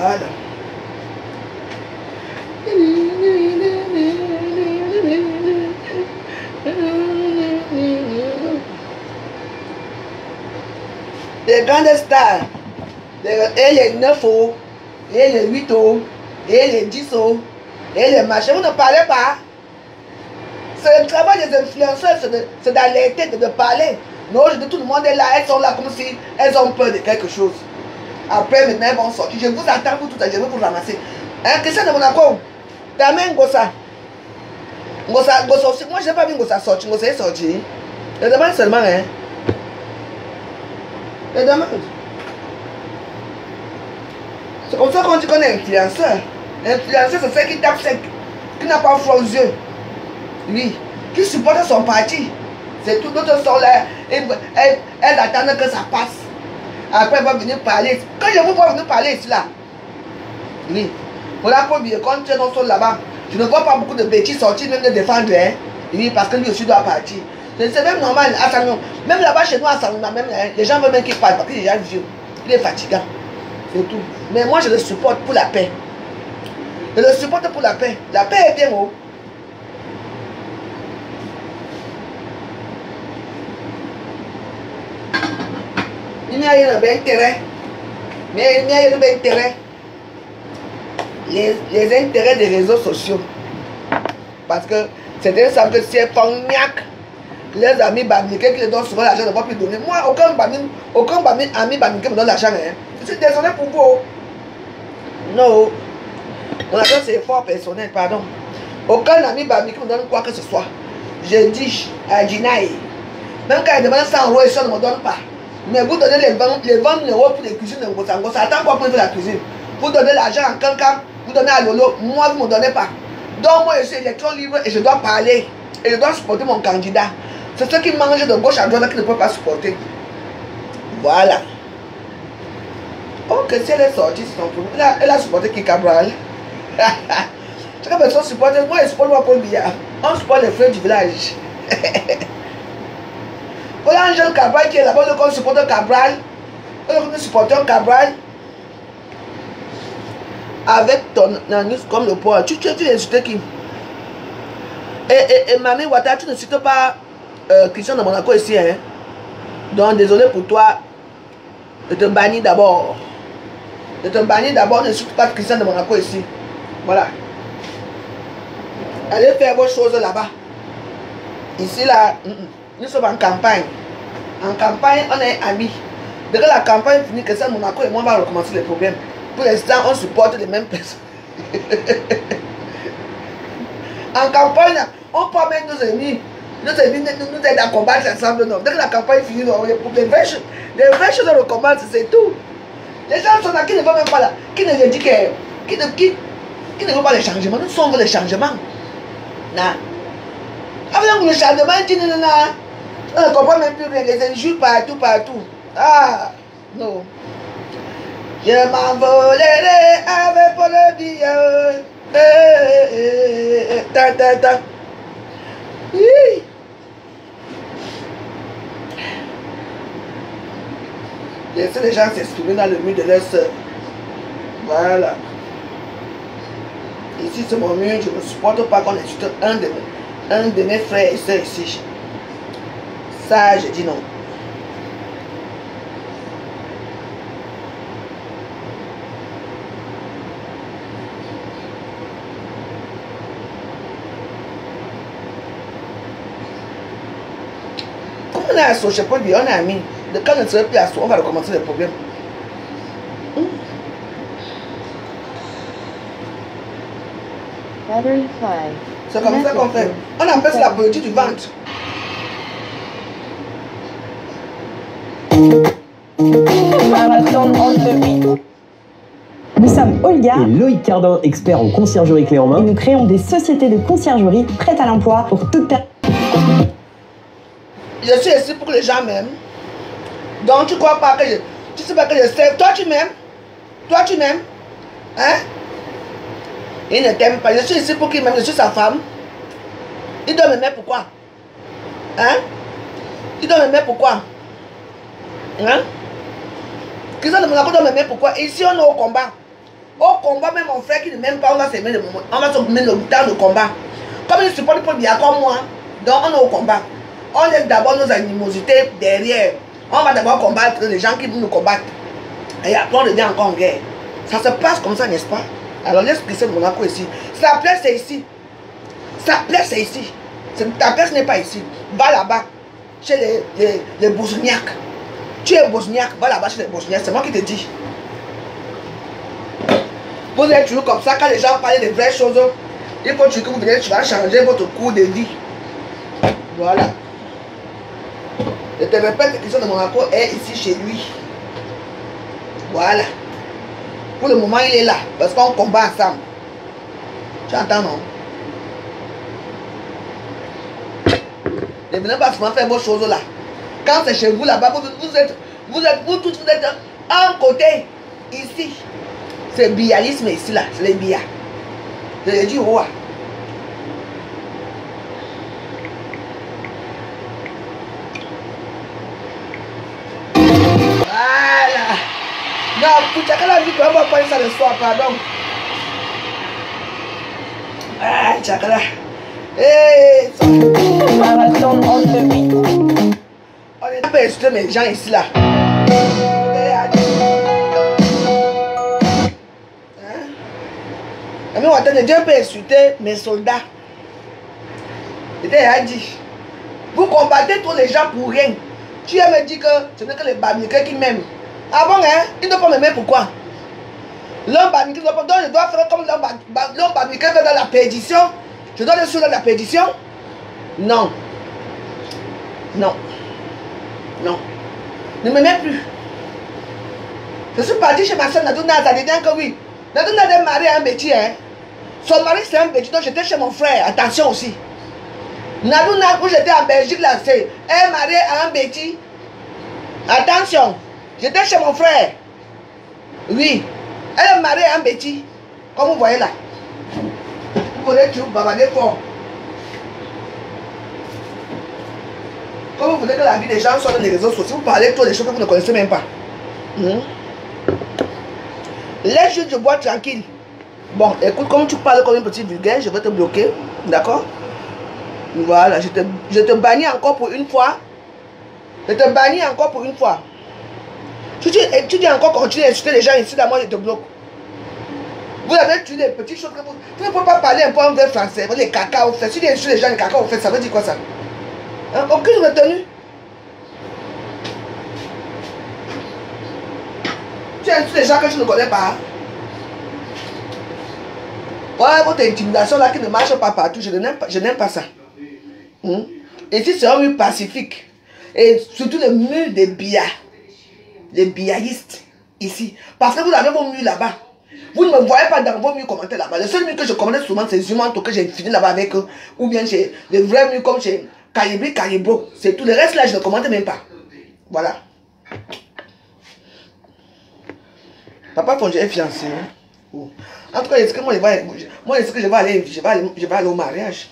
Voilà. Les grandes stars, et les 9 euros, et les 8 euros, et les 10 euros, et les machins, vous ne parlez pas. C'est le travail des influenceurs, c'est d'alerter, de parler. Mais aujourd'hui, tout le monde est là, elles sont là comme si elles ont peur de quelque chose. Après, maintenant, elles vont sortir. Je vous attends pour tout à l'heure, je vais vous ramasser. Hein, Christian de Monaco, ta main, Gossa. Gossa aussi. Moi, je n'ai pas vu Gossa sortir. Gossa est sorti. Je demande seulement, hein. Je demande. C'est comme ça qu'on dit qu'on est influenceur. Influenceur, c'est celui qui tape sec, qui n'a pas froid aux yeux. Oui, qui supporte son parti. C'est tout. D'autres sont là. Elles attendent que ça passe. Après, elle va venir parler. Quand je vous vois venir parler ici, là. Oui. Voilà pour bien, quand tu es dans son là-bas, je ne vois pas beaucoup de bêtises sortir, même de défendre. Hein. Oui, parce que lui aussi doit partir. C'est même normal. Même là-bas, chez nous, à Sanouna, même les gens veulent même qu'il parle parce qu'il est déjà vieux. Il est fatigant. C'est tout. Mais moi, je le supporte pour la paix. Je le supporte pour la paix. La paix est bien haut. Il il y a un intérêt. Mais il y a un intérêt. Les intérêts des réseaux sociaux. Parce que certains savent que c'est cognac. Les amis bamniqués qui les donnent souvent l'argent, ne vont plus donner. Moi, aucun ami bamniqué me donne l'argent. Hein. Je suis désolé pour vous. Non. Mon argent, c'est fort personnel, pardon. Aucun ami bamniqué me donne quoi que ce soit. Je dis à Ginaï. Même quand il demande 100 euros, il ne me donne pas. Mais vous donnez les 20 euros pour les cuisines de Ngosango. Ça attend quoi pour faire la cuisine? Vous donnez l'argent à quelqu'un, vous donnez à Lolo. Moi, vous ne me donnez pas. Donc, moi, je suis électron libre et je dois parler. Et je dois supporter mon candidat. C'est ceux qui mangent de gauche à droite qui ne peuvent pas supporter. Voilà. Ok, si elle est sortie, c'est son problème. Elle a supporté qui Cabral. Chaque personne supporte. Moi, je supporte moi Paul Biya. On supporte les frères du village. Voilà un jeune Cabral qui est là-bas, on supporte Cabral. On supporte un Cabral. Avec ton anus comme le poids. Tu insultes qui? Et Mamie Ouattara, tu ne cites pas Christian de Monaco ici. Hein? Donc, désolé pour toi. Je te bannis d'abord. Je te bannis d'abord, ne cite pas Christian de Monaco ici. Voilà. Allez faire vos choses là-bas. Ici, là, nous sommes en campagne. En campagne, on est amis. Dès que la campagne finit, Christian de Monaco et moi, on va recommencer les problèmes. Pour l'instant, on supporte les mêmes personnes. En campagne, on peut mettre nos ennemis. Nos ennemis nous aident à combattre ensemble. Non. Dès que la campagne finit, les vraies choses de recombattre, c'est tout. Les gens sont là qui ne vont même pas là. Qui ne dit que. Qui ne veut pas les changements. Nous sommes les changements. Non. Avec le changement, on ne comprend même plus rien. Les injures partout. Ah, non. Je m'envolerai avec pour le billet. Oui. Laissez les gens s'exprimer dans le mur de leur soeur. Voilà. Ici c'est mon mur, je ne supporte pas qu'on insulte un de mes frères et soeurs ici. Ça, je dis non. On est associé, on est amis. Quand on ne serait plus associé, on va recommencer les problèmes. C'est comme ça qu'on fait. On appelle ça la politique du ventre. Nous sommes Olga et Loïc Cardin, experts en conciergerie clé en main. Et nous créons des sociétés de conciergerie prêtes à l'emploi pour toute personne. Je suis ici pour que les gens m'aiment. Donc tu crois pas que je... Tu sais pas que je sais. Toi tu m'aimes. Toi tu m'aimes. Hein? Il ne t'aime pas. Je suis ici pour qu'il m'aime. Je suis sa femme. Il doit m'aimer pourquoi? Hein? Il doit m'aimer pourquoi? Hein? Christian de Monaco doit m'aimer pourquoi? Ici on est au combat. Au combat, même mon frère qui ne m'aime pas, on va s'aimer on va se mettre dans le combat. Comme il supporte Paul Biya comme moi, donc on est au combat. On laisse d'abord nos animosités derrière. On va d'abord combattre les gens qui nous combattent. Et après on revient encore en guerre. Ça se passe comme ça, n'est-ce pas? Alors laisse Christian de Monaco ici. Sa place c'est ici. Sa place c'est ici. Ta place n'est pas ici. Va là-bas, chez les Bosniaques. Tu es bosniaque, va là-bas chez les Bosniaques, c'est moi qui te dis. Vous êtes toujours comme ça, quand les gens parlent des vraies choses, il faut que vous venez, tu vas changer votre cours de vie. Voilà. Je te répète que Christian de Monaco est ici chez lui. Voilà. Pour le moment, il est là, parce qu'on combat ensemble. Tu entends, non? Ne venez pas souvent faire vos choses là. Quand c'est chez vous là-bas, vous tous vous êtes un côté, ici. C'est le bialisme ici là, c'est les bias. Je l'ai dit au roi. Voilà. Non, pour chacun la vie, on va parler ça le soir, pardon. Ah, chacun. Hey, on est un peu insulté, mais les gens ici là. Dieu peut insulter mes soldats. Il a dit, vous combattez tous les gens pour rien. Tu me dis que ce n'est que les Bamileke qui m'aiment. Ah bon, hein? Ils ne doivent pas m'aimer, pourquoi? L'homme Bamileke, donc je dois faire comme l'homme Bamileke fait dans la perdition. Je dois le suivre dans la perdition? Non. Non. Non. Ne m'aimez plus. Je suis parti chez ma soeur Nadouna, ça dit que oui. Nadouna est mariée à un métier, hein? Son mari c'est un Béti, donc j'étais chez mon frère, attention aussi. Nadouna, où j'étais en Belgique, là, elle est mariée à un Béti. Attention, j'étais chez mon frère. Oui, elle est mariée à un Béti. Comme vous voyez là. Vous voulez tout bavarder fort. Comme vous voulez que la vie des gens soit dans les réseaux sociaux, vous parlez trop des choses que vous ne connaissez même pas. Laisse juste, je bois tranquille. Bon, écoute, comme tu parles comme un petit vulgaire, je vais te bloquer. D'accord? Voilà, je te bannis encore pour une fois. Je te bannis encore pour une fois. Tu dis encore continuer à insulter les gens ici, là, moi je te bloque. Vous avez tué des petites choses que vous ne pouvez pas parler un peu en vrai français. Les cacao fait. Si tu insultes les gens, les cacao fait, ça veut dire quoi ça? Hein? Aucune retenue. Tu insultes les gens que tu ne connais pas. Ouais, votre intimidation là qui ne marche pas partout, je n'aime pas ça. Et si c'est un mur pacifique, et surtout le mur des billards, les billaristes ici, parce que vous avez vos murs là-bas. Vous ne me voyez pas dans vos murs commenter là-bas. Le seul mur que je commande souvent, c'est Zumanto que j'ai fini là-bas avec eux, ou bien chez les vrais murs comme chez Calibri, Calibro. C'est tout. Le reste là, je ne commente même pas. Voilà. Papa Fonge est fiancé. En tout cas, est-ce que moi, est-ce que je vais aller au mariage?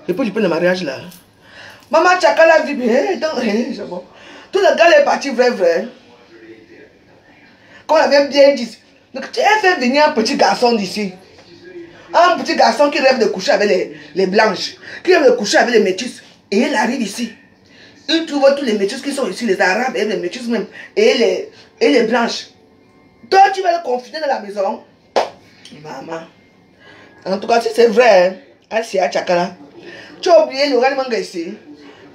Je peux du peu le mariage là. Maman Tchakala dit, c'est bon. Tout le gars est parti vrai. Comme on avait bien dit, tu as fait venir un petit garçon d'ici. Un petit garçon qui rêve de coucher avec les blanches, qui rêve de coucher avec les métis. Et il arrive ici. Il trouve tous les métis qui sont ici, les arabes et les métis même, et les blanches. Toi, tu vas le confiner dans la maison. Maman. En tout cas, si c'est vrai, Asia Tchakala, tu as oublié Lorraine Manga ici.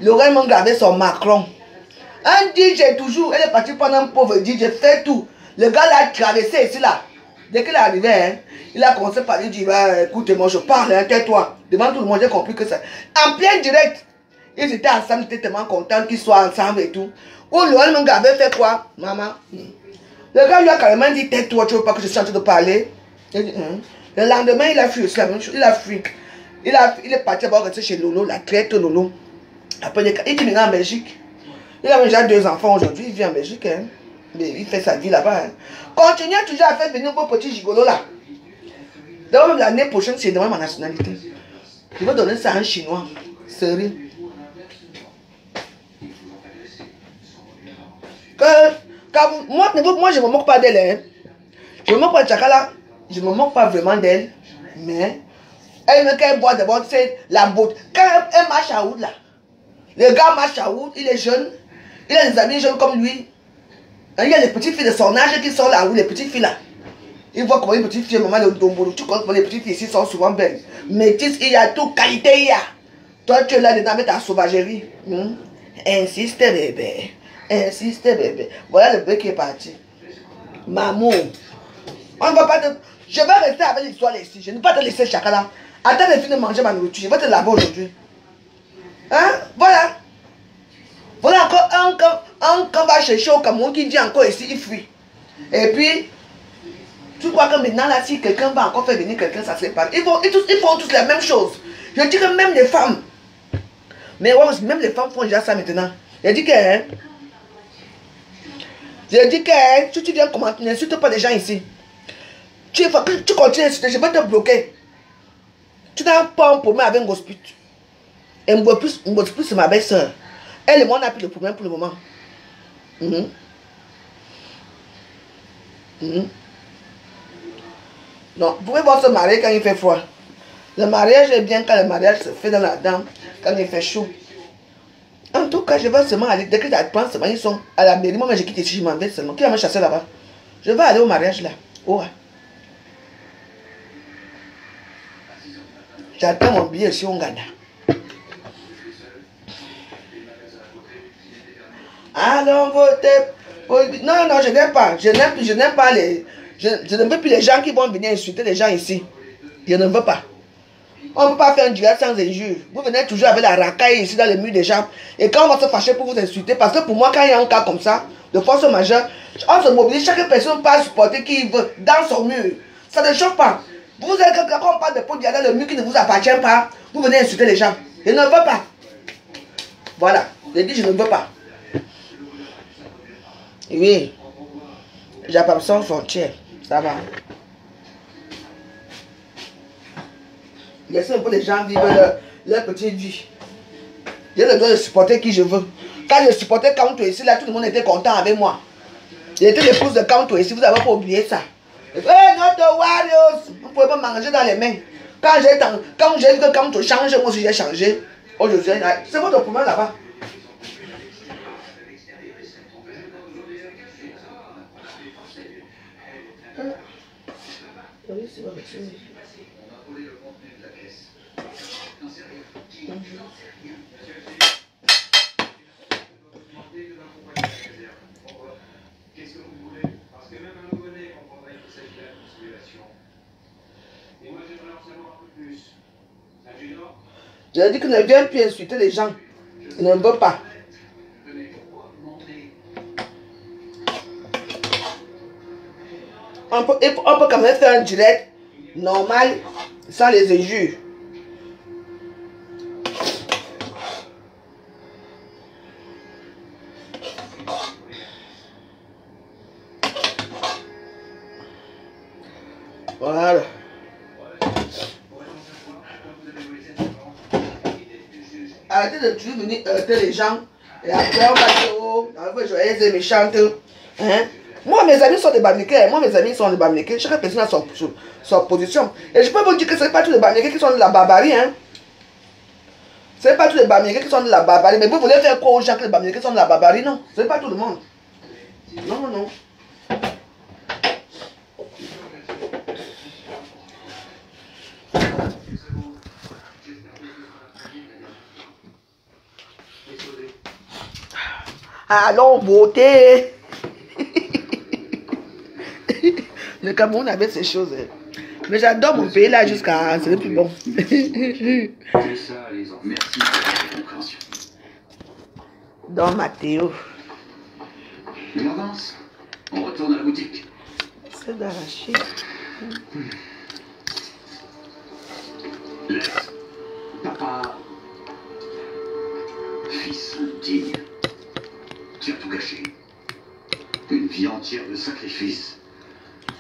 Lorraine Manga avec son Macron. Un DJ toujours, elle est partie prendre un pauvre DJ, fait tout. Le gars l'a traversé ici là. Dès qu'il est arrivé, hein, il a commencé par lui dire, écoute-moi, je parle, hein, tais-toi. Devant tout le monde, j'ai compris que ça. En plein direct, ils étaient ensemble, ils étaient tellement contents qu'ils soient ensemble et tout. Où Lorraine Manga avait fait quoi, maman? Le gars lui a carrément dit, tais-toi, tu veux pas que je suis en train de parler? Il dit, Le lendemain, il a fui aussi la même chose. Il a fui. Il est parti d'abord rester chez Lolo, la traite Lolo. Après, il est venu en Belgique. Il a déjà 2 enfants aujourd'hui. Il vit en Belgique. Hein. Mais il fait sa vie là-bas. Hein. Continuez toujours à faire venir vos petits gigolos là. D'abord, l'année prochaine, c'est demain ma nationalité. Je vais donner ça à un Chinois. Sérieux. Moi, je ne me moque pas d'elle. Hein. Je ne me moque pas de Tchakala. Je ne me moque pas vraiment d'elle. Mais elle me qu'elle boit d'abord, c'est la beauté. Quand elle marche à Oud là, le gars marche à Oud, il est jeune. Il a des amis jeunes comme lui. Il y a les petites filles de son âge qui sont là, les petites filles là. Il voit comment les petites filles, maman de Dombolo, tu connais les petites filles ici sont souvent belles. Mais il y a tout, qualité il y a. Toi tu es là dedans avec ta sauvagerie. Insiste bébé. Insiste bébé. Voilà le bébé qui est parti. Maman. On va pas te... Je vais rester avec l'histoire ici. Je ne vais pas te laisser Tchakala. Attends de finir de manger ma nourriture. Je vais te laver aujourd'hui. Hein? Voilà. Voilà encore un qu'on va chercher au Cameroun qui dit encore ici, il fuit. Et puis, tu crois que maintenant là, si quelqu'un va encore faire venir quelqu'un, ça serait pas. Ils font tous la même chose. Je dis que même les femmes. Mais ouais, même les femmes font déjà ça maintenant. Je dis que... Hein, si tu viens commenter, n'insulte pas les gens ici. Tu continues à insulter, je vais te bloquer. Tu n'as pas un problème avec un gospel. Et un gospel, c'est ma belle-sœur. Elle et moi, on n'a plus de problème pour le moment. Non, vous pouvez voir se marier quand il fait froid. Le mariage est bien quand le mariage se fait dans la dame, quand il fait chaud. En tout cas, je vais seulement aller. Dès que j'apprends seulement, ils sont à la mairie. Moi, je quitte ici, je m'en vais seulement. Qui va me chasser là-bas? Je vais aller au mariage là. Oh. J'attends mon billet ici au Ghana. Allons voter. Non, non, je n'aime pas. Je n'aime pas les. Je ne veux plus les gens qui vont venir insulter les gens ici. Je ne veux pas. On ne peut pas faire un direct sans injure. Vous venez toujours avec la racaille ici dans les murs des gens. Et quand on va se fâcher pour vous insulter, parce que pour moi, quand il y a un cas comme ça, de force majeure, on se mobilise, chaque personne peut supporter qui veut dans son mur. Ça ne choque pas. Vous êtes quand on parle de pots dans le mur qui ne vous appartient pas, vous venez insulter les gens. Je ne veux pas. Voilà. Je dis je ne veux pas. Oui. J'appelle sans frontière. Ça va. Laissez un peu les gens vivre leur petite vie. J'ai le droit de supporter qui je veux. Quand je supportais Kanto ici, là, tout le monde était content avec moi. J'étais l'épouse de Kanto ici, vous n'avez pas oublié ça. Hey, notre Warriors, vous ne pouvez pas manger dans les mains. Quand j'ai vu que Kanto change, moi aussi j'ai changé. Aujourd'hui, c'est votre problème là-bas. Oui, c'est vrai. Qu'est-ce que vous voulez? Parce que même un nouveau-né comprendrait qu'il s'agit de la consolidation. Et moi, j'aimerais en savoir un peu plus. Adjudant? J'ai dit que ne viens plus insulter les gens. Je ne veux pas. On peut quand même faire un direct normal sans les injures. Voilà. Arrêtez de toujours venir heurter les gens. Et après, on va dire, oh, joyeuse et méchante. Hein? Moi, mes amis sont des Bamileke. Moi, mes amis sont des Bamileke. Chaque personne a son position. Et je peux vous dire que ce n'est pas tous les Bamileke qui sont de la barbarie. Hein? Ce n'est pas tous les Bamileke qui sont de la barbarie. Mais vous voulez faire quoi aux gens que les Bamileke sont de la barbarie? Non. Ce n'est pas tout le monde. Non, non, non. Allons voter. Le Cameroun avait ces choses. Mais j'adore mon pays là jusqu'à... C'est le plus bon. C'est ça, les enfants. Merci pour votre compréhension. Dans Mathéo. On avance. On retourne à la boutique. C'est d'arracher. Laisse. Papa. Fils indigne. Tu as tout gâché. Une vie entière de sacrifice.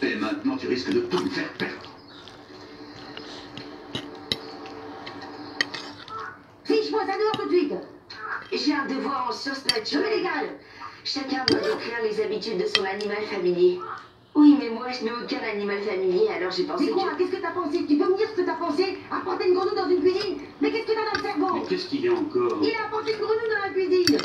Et maintenant, tu risques de tout me faire perdre. Fiche-moi ça dehors tout de suite. J'ai un devoir en sciences naturelles. Je m'égale. Chacun doit décrire les habitudes de son animal familier. Oui, mais moi, je n'ai aucun animal familier, alors j'ai pensé. Mais quoi? Qu'est-ce que t'as pensé? Tu peux me dire ce que t'as pensé? Apporter une grenouille dans une cuisine? Mais qu'est-ce que t'as dans le cerveau? Mais qu'est-ce qu'il y a encore? Il a apporté une grenouille dans la cuisine!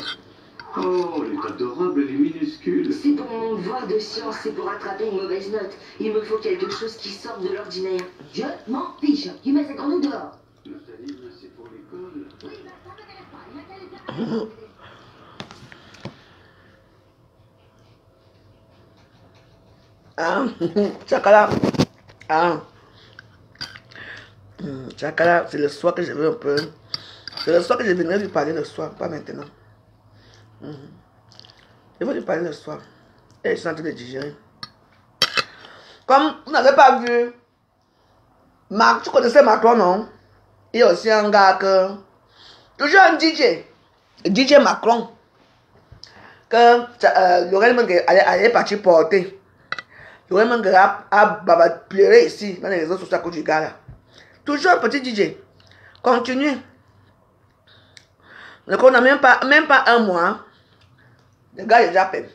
Oh, elle est adorable, elle est minuscule. C'est pour mon devoir de science, c'est pour attraper une mauvaise note. Il me faut quelque chose qui sorte de l'ordinaire. Je m'en fiche. Tu mets cette grenouille dehors. Nathalie, c'est pour l'école. Oui, bah, ça m'intéresse pas. Il m'a qu'à les faire. Ah, Chakala. Ah. Chakala, c'est le soir que je veux un peu. C'est le soir que je viendrai lui parler le soir, pas maintenant. Je vais lui parler le soir. Et je suis en train de digérer. Comme vous n'avez pas vu, Marc, tu connaissais Macron, non? Il y a aussi un gars que. Toujours un DJ. DJ Macron. Que Lorraine Mengue allait partir porter. Lorraine Mengue a pleuré ici, dans les réseaux sociaux à cause du gars là. Toujours un petit DJ. Continue. Donc on n'a même pas un mois. Le gars est déjà peine.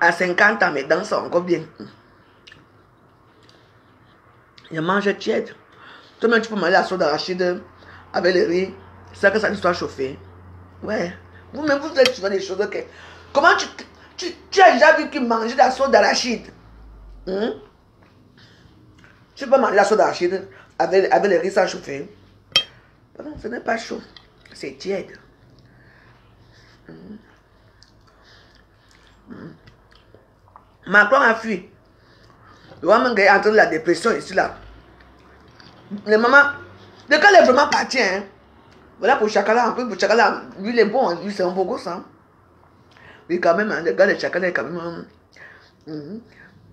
À 50 ans, mes dents sont encore bien. Je mange tiède. Toi-même, tu peux manger la sauce d'arachide avec le riz. C'est que ça soit chauffé. Ouais. Vous-même, vous êtes souvent des choses que... Comment tu as déjà vu qui mange la sauce d'arachide? Tu peux manger la sauce d'arachide avec le riz sans chauffer. Non, ce n'est pas chaud. C'est tiède. Macron a fui. Le homme est en train de la dépression ici là. Les mamans, le gars est vraiment parti. Hein. Voilà pour Chakala, un peu pour Chakala. Lui il est bon, lui c'est un beau gosse. Hein. Mais quand même, le gars de Chakala est quand même. Il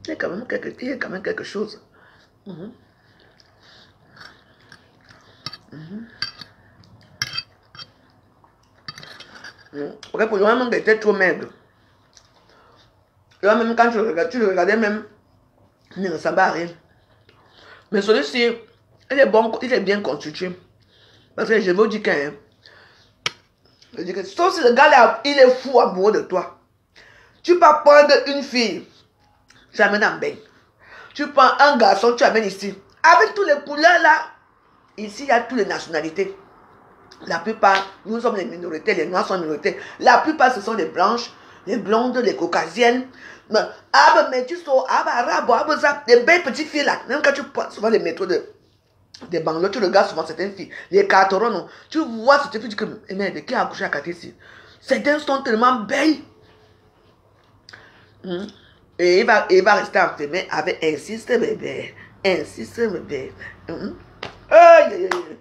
y a quand même quelque chose. Pour le moment, il était trop maigre. Là, même quand tu le regardais même, il ne ressemble à rien. Mais celui-ci, il est bon, il est bien constitué. Parce que je vous dis que, sauf si le gars là, il est fou amoureux de toi. Tu peux prendre une fille, tu l'amènes en bain. Tu prends un garçon, tu l'amènes ici. Avec toutes les couleurs là, ici il y a toutes les nationalités. La plupart, nous sommes les minorités, les noirs sont les minorités. La plupart ce sont les blanches, les blondes, les caucasiennes. Mais tu sors, arabes, les belles petites filles là. Même quand tu prends souvent les métros des banlieues, tu regardes souvent certaines filles, les carterons, tu vois cette fille, tu dis que, merde, qui a accouché à côté ici? Certaines sont tellement belles. Et il va rester enfermé avec insiste bébé. Insiste bébé. Aïe, aïe, aïe.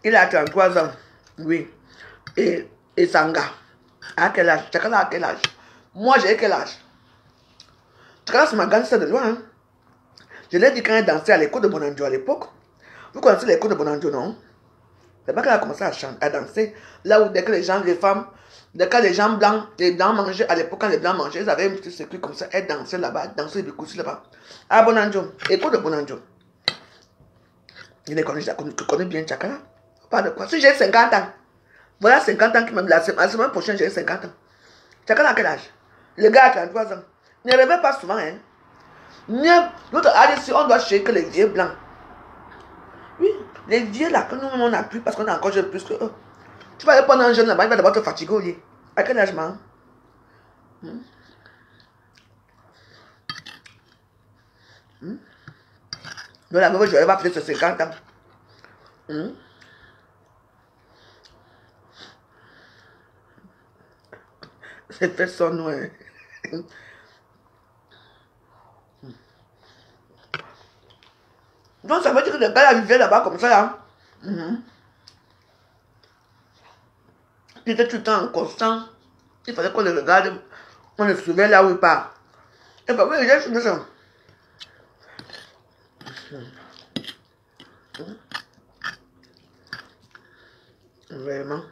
Il a 33 ans, oui. Et Sanga, à quel âge? Chakala à quel âge? Moi, j'ai quel âge? Chakala, c'est ma grande sœur de loin. Hein? Je l'ai dit quand elle dansait à l'école de Bonanjo à l'époque. Vous connaissez l'école de Bonanjo, non? C'est pas qu'elle a commencé à danser. Là où dès que les gens, les femmes, dès que les gens blancs, mangeaient, à l'époque quand les blancs mangeaient, ils avaient un petit circuit comme ça. Elle dansait là-bas, dansait les bécoussis là-bas. À Bonanjo, école de Bonanjo. Je connais bien Chakala. Pas de quoi. Si j'ai 50 ans, voilà 50 ans qui même la semaine prochaine, j'ai 50 ans. Chakala à quel âge? Le gars a 33 ans. Ne rêvez pas souvent, hein. L'autre a dit, on doit chercher que les vieux blancs. Oui, les vieux là, que nous, on n'a plus parce qu'on a encore jeune plus que eux. Tu vas aller prendre un jeune là-bas, il va d'abord te fatiguer au lit. À quel âge, man? Donc la mauvaise, je vais pas peut-être 50 ans. C'est fait son nom. Donc ça veut dire que le gars vivait là-bas comme ça. Hein? Il était tout le temps en constant. Il fallait qu'on le regarde. On le suivait là où il part. Et bah oui, j'ai suivi ça. Vraiment.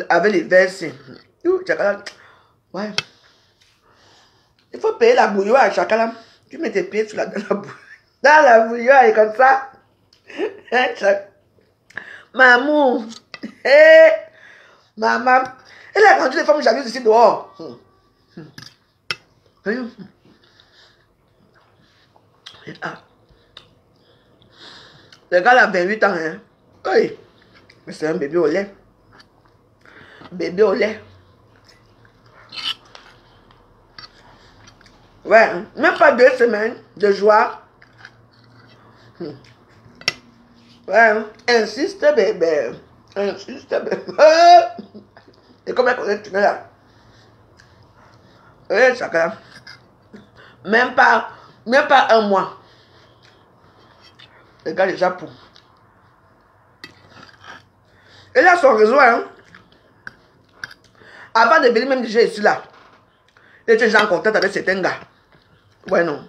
Avec les versets. Ouais. Il faut payer la bouillon à Chakala. Tu mets tes pieds dans la bouillon et comme ça. Maman. Hey. Maman. Elle a rendu les femmes jalouses ici dehors. Ah. Le gars a 28 ans. Hein. Oui. Mais c'est un bébé au lait. Bébé au lait. Ouais, même pas 2 semaines de joie. Ouais, insiste bébé. Insiste bébé. Et comme elle connaît, tu là. Oui, chacun. Même pas 1 mois. Le gars déjà pour. Et là, son réseau, hein. Avant de venir même déjà ici là. Il était déjà en contact avec certains gars. Ouais, non.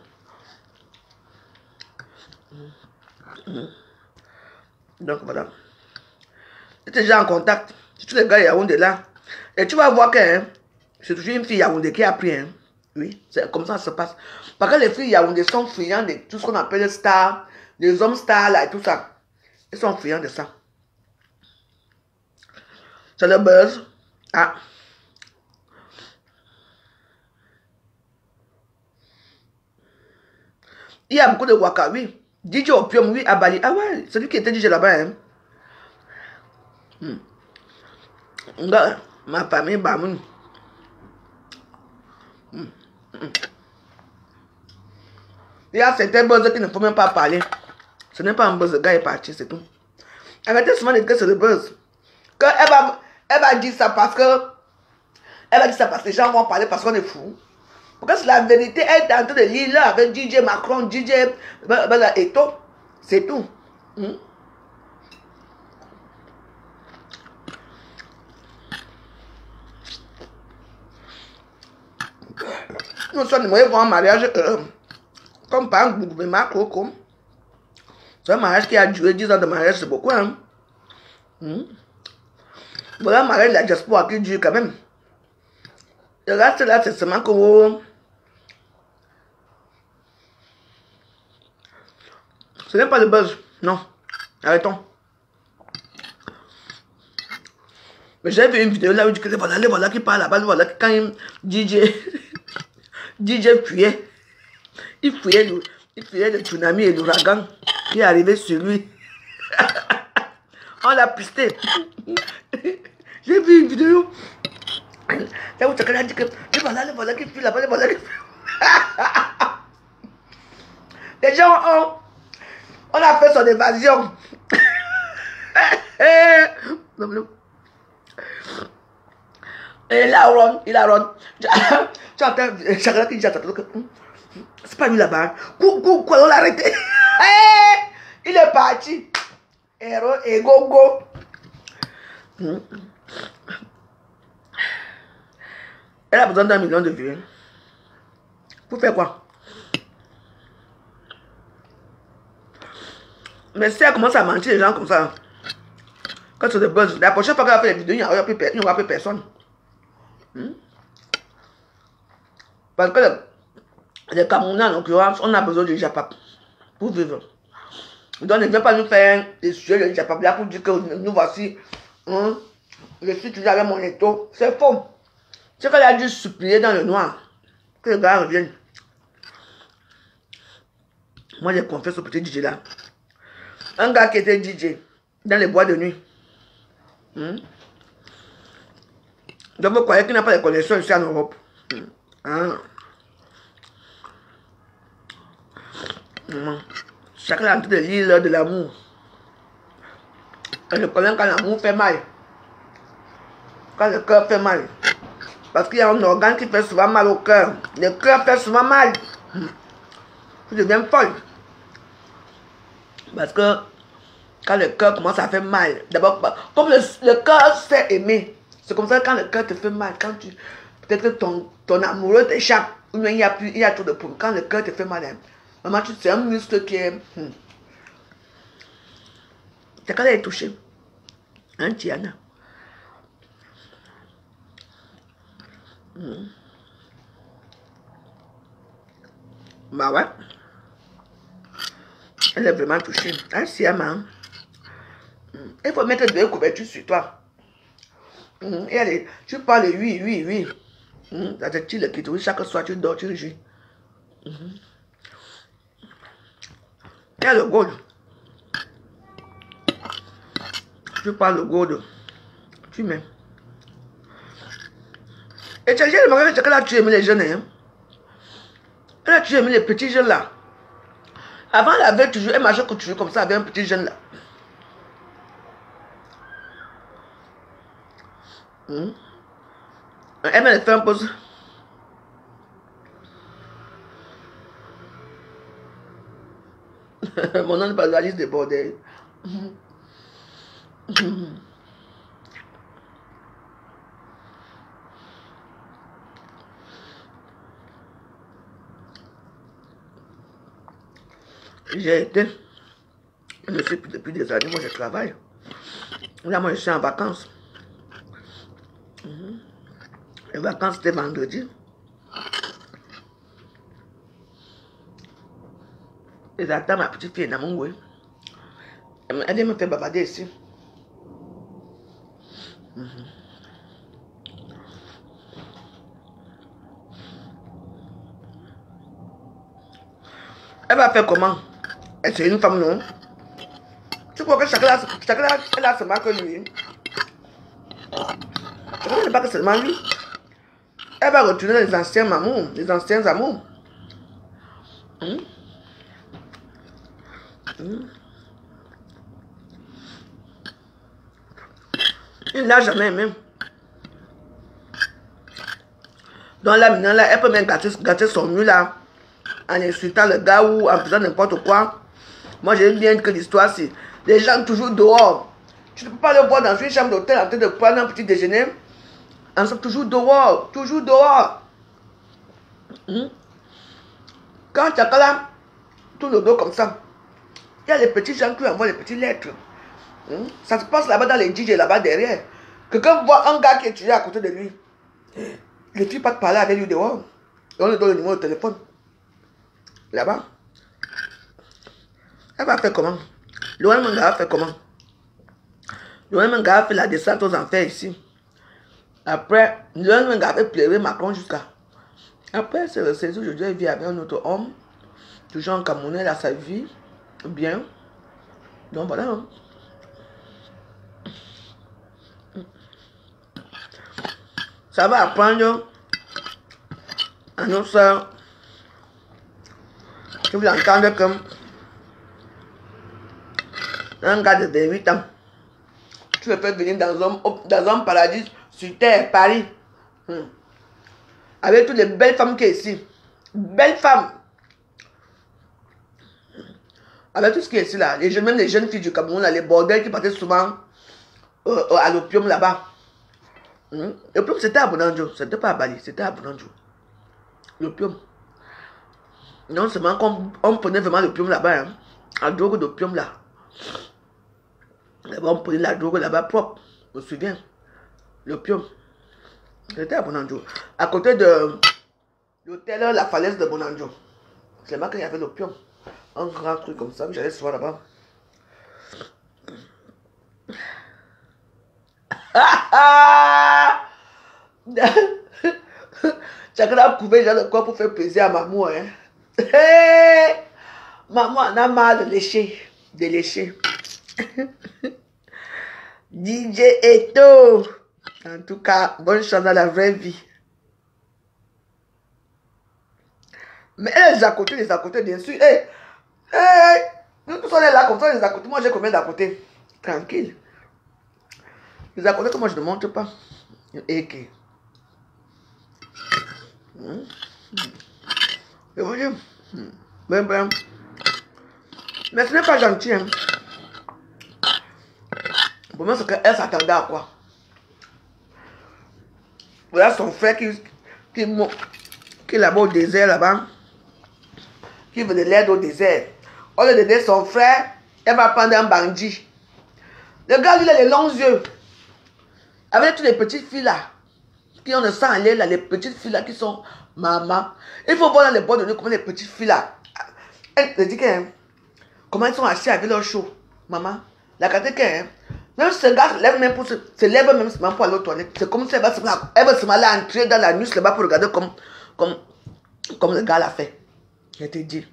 Donc voilà. Il était déjà en contact. C'est tous les gars Yaoundé là. Et tu vas voir que hein, c'est toujours une fille Yaoundé qui a pris. Hein. Oui, c'est comme ça que ça se passe. Parce que les filles yaoundé sont friands de tout ce qu'on appelle les stars, les hommes stars là et tout ça. Ils sont friands de ça. C'est le buzz. Ah. Il y a beaucoup de waka, oui. DJ Opium, oui, à Bali. Ah ouais, c'est lui qui était DJ là-bas. Hein. Ma famille, Bamoun. Il y a certains buzz qui ne faut même pas parler. Ce n'est pas un buzz, le gars est parti, c'est tout. Arrêtez souvent de dire que c'est le buzz. Que elle va dire ça parce que... Elle va dire ça parce que les gens vont parler parce qu'on est fou. Parce que c'est la vérité, elle est en train de lire là avec DJ Macron, DJ Eto. C'est tout. Nous sommes moyens pour un mariage comme par un gouvernement Coco. C'est un mariage qui a duré 10 ans de mariage, c'est beaucoup. Hein? Voilà un mariage de la diaspora qui dure quand même. Le reste là, c'est seulement que... Ce n'est pas le buzz, non. Arrêtons. Mais j'ai vu une vidéo là où il dit que voilà qui parle là-bas, voilà quand DJ fuyait. Il fuyait le tsunami et l'ouragan qui est arrivé sur lui. On l'a pisté. J'ai vu une vidéo. Là où quelqu'un a dit que voilà qui fuit là-bas, voilà qui fuit. Les gens on a fait son évasion. Et là, il a run. Tu entends chacun qui dit à c'est pas lui là-bas. Quoi, on l'a arrêté. Il est parti. Héros et go. Elle a besoin d'1 million de vues. Pour faire quoi? Mais si elle commence à mentir les gens comme ça, quand c'est le buzz, la prochaine fois qu'elle va faire des vidéos, il n'y aura plus personne. Parce que les Camerounais, en l'occurrence, on a besoin du Japap pour vivre. Donc ne viens pas nous faire des sujets de Japap là pour dire que nous voici. Je suis toujours avec mon étau. C'est faux. C'est qu'elle a dû supplier dans le noir que le gars revienne. Moi, j'ai confié ce petit DJ là. Un gars qui était DJ dans les bois de nuit. Donc vous croyez qu'il n'a pas de connexion ici en Europe. Chacun a envie de lire de l'amour. Et je connais quand l'amour fait mal. Quand le cœur fait mal. Parce qu'il y a un organe qui fait souvent mal au cœur. Le cœur fait souvent mal. Je deviens folle. Parce que quand le cœur commence à faire mal, d'abord, comme le cœur sait aimer, c'est comme ça que quand le cœur te fait mal, quand tu, peut-être que ton amoureux t'échappe, ou bien il y a trop de poumons, quand le cœur te fait mal, hein, maman, c'est un muscle qui est... C'est quand elle est touchée. Hein, Tiana? Bah ouais. Elle est vraiment touchée. Ah, si, maman. Il faut mettre 2 couvertures sur toi. Et allez, tu parles oui. Ça te tire le clitoris, chaque soir tu dors, tu réjouis. Il y a le gold. Tu parles le gold. Tu mets. Et tu as remarqué qu'elle a tué les jeunes. Hein? Elle a tué les petits jeunes là. Avant, elle avait toujours, elle marchait toujours comme ça avec un petit jeune là. Elle m'a fait un pause. Mon nom n'est pas la liste des bordels. J'ai été, je sais depuis des années, moi je travaille. Là, moi je suis en vacances. Les vacances c'était vendredi. ils attendent ma petite fille Namungwe. Elle vient me faire bavarder ici. Elle va faire comment? C'est une femme, non? Tu crois que chacun elle a seulement que lui? Chacun n'est pas que seulement lui. Elle va retourner les anciens mamours, les anciens amours. Il n'a jamais aimé. Donc là, maintenant, là, elle peut même gâter son mur là, en insultant le gars ou en faisant n'importe quoi. Moi, j'aime bien que l'histoire, c'est les gens toujours dehors. Tu ne peux pas le voir dans une chambre d'hôtel en train de prendre un petit déjeuner. On sont toujours dehors, toujours dehors. Quand tu as là, tout le dos comme ça, il y a les petits gens qui envoient les petites lettres. Ça se passe là-bas dans les DJ, là-bas derrière. Quelqu'un voit un gars qui est tué à côté de lui. Le type pas te parler avec lui dehors. Et on lui donne le numéro de téléphone. Là-bas. Elle va faire comment? Loan Manga va faire comment? Loan Manga a fait la descente aux enfers ici. Après, Loan Manga avait pleuré Macron jusqu'à. Après, c'est le séjour, aujourd'hui, il vit avec un autre homme. Toujours en Camerounais, à sa vie. Bien. Donc voilà. Ça va apprendre à nos soeurs. Tu veux entendre comme un gars de 28 ans. Tu le fais venir dans un paradis sur terre, Paris. Avec toutes les belles femmes qui sont ici. Belles femmes. Avec tout ce qui est ici là. Même les jeunes filles du Cameroun, là, les bordels qui partaient souvent à l'opium là-bas. L'opium c'était à Bonanjo. C'était pas à Bali, c'était à Bonanjo. L'opium. Non seulement qu'on prenait vraiment l'opium là-bas. La drogue d'opium là. On prenait la drogue là-bas propre. Je me souviens. L'opium. C'était à Bonanjo. À côté de l'hôtel La Falaise de Bonanjo. C'est là qu'il y avait l'opium. Un grand truc comme ça. J'allais souvent là-bas. Chacun a couvé le corps pour faire plaisir à maman. Hein? Maman en a marre de lécher. De lécher. DJ Eto. En tout cas, bonne chance dans la vraie vie. Mais elle les à côté, bien sûr. Nous tous on est là comme ça, les à côté. Moi j'ai combien d'à côté? Tranquille. Les à côté que moi je ne montre pas. Et que. Et vous dire. Ben. Mais ce n'est pas gentil. Hein. Pour moi, c'est qu'elle s'attendait à quoi? Voilà son frère qui est là-bas au désert, là-bas. Qui veut de l'aide au désert. Au lieu d'aider son frère, elle va prendre un bandit. Le gars, lui, il a les longs yeux. Avec toutes les petites filles là. Qui ont le sang à l'air là. Les petites filles là qui sont maman. Il faut voir dans les bois de nuit comment les petites filles là. Elle te dit que. Comment ils sont assis avec leur chaud. Maman. La carte que. Même ce gars se lève même pour aller aux toilettes. C'est comme si elle va se mal entrer dans la nuit là-bas pour regarder comme le gars l'a fait. Je te dis.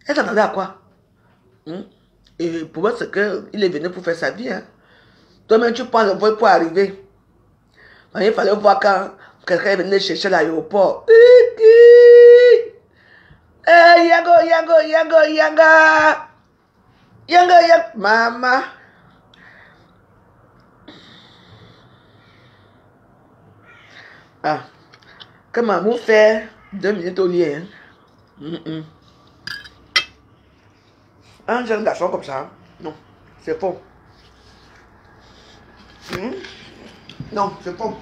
Elle s'attendait à quoi? Et pour moi, c'est qu'il est venu pour faire sa vie. Hein. Toi-même, tu prends le vol pour arriver. Il fallait voir quand quelqu'un est venu chercher à l'aéroport. Yanga. Maman. Ah. Que maman fait 2 minutes au lit. Hein? Un jeune garçon comme ça, non, c'est faux. Non, c'est faux.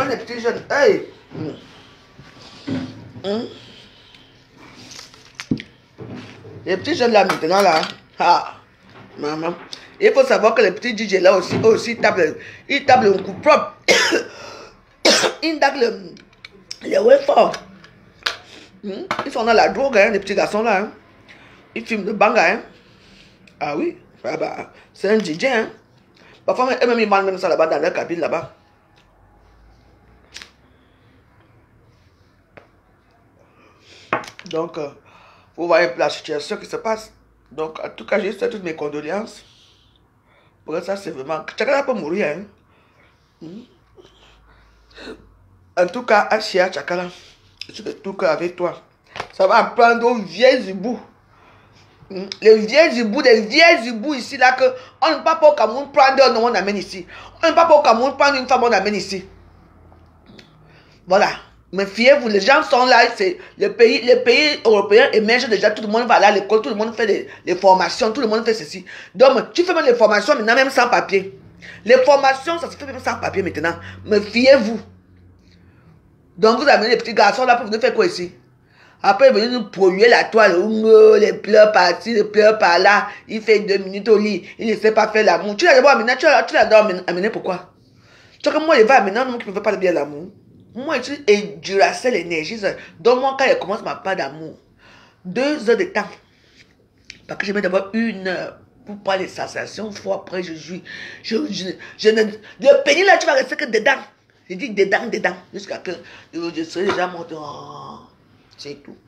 Même les petits jeunes. Hey. Les petits jeunes là maintenant là. Ah, maman. Il faut savoir que les petits DJ là aussi, eux aussi ils tapent le coup propre. Ils tapent les way forts. Ils sont dans la drogue, hein, les petits garçons là. Hein. Ils fument le banga. Hein. Ah oui, ah bah, c'est un DJ. Hein. Parfois, eux-mêmes ils vendent même ça là-bas dans leur cabine là-bas. Donc, vous voyez la situation qui se passe. Donc, en tout cas, j'ai fait toutes mes condoléances. Pour ça, c'est vraiment... Chacun peut mourir. Hein. En tout cas, Achia Chakala, je suis de tout cœur avec toi. Ça va prendre aux vieilles hiboux. Les vieilles hiboux ici, là, que on ne peut pas au Cameroun prendre un homme, on amène ici. On ne peut pas au Cameroun prendre une femme, on amène ici. Voilà. Mais fiez-vous, les gens sont là, c'est les pays européens émergent déjà, tout le monde va là à l'école, tout le monde fait les formations, tout le monde fait ceci. Donc, tu fais même les formations maintenant, même sans papier. Les formations, ça se fait même sans papier maintenant. Mais fiez-vous. Donc, vous amenez les petits garçons là pour venir faire quoi ici? Après, venir nous polluer la toile, les pleurs par-ci, les pleurs par-là. Il fait 2 minutes au lit, il ne sait pas faire l'amour. Tu l'as d'abord amené, tu l'as d'abord amené pourquoi? Tu vois que moi, il va amener un homme qui ne fait pas bien l'amour. Moi, je suis Duracell l'énergie. Donc, moi, quand il commence ma part d'amour, 2 heures de temps. Parce que je mets d'abord 1 heure pour prendre les sensations. Fois après, je jouis. Le pénis là, tu vas rester que dedans. Je dis dedans. Jusqu'à que je serai déjà monté. Oh, c'est tout.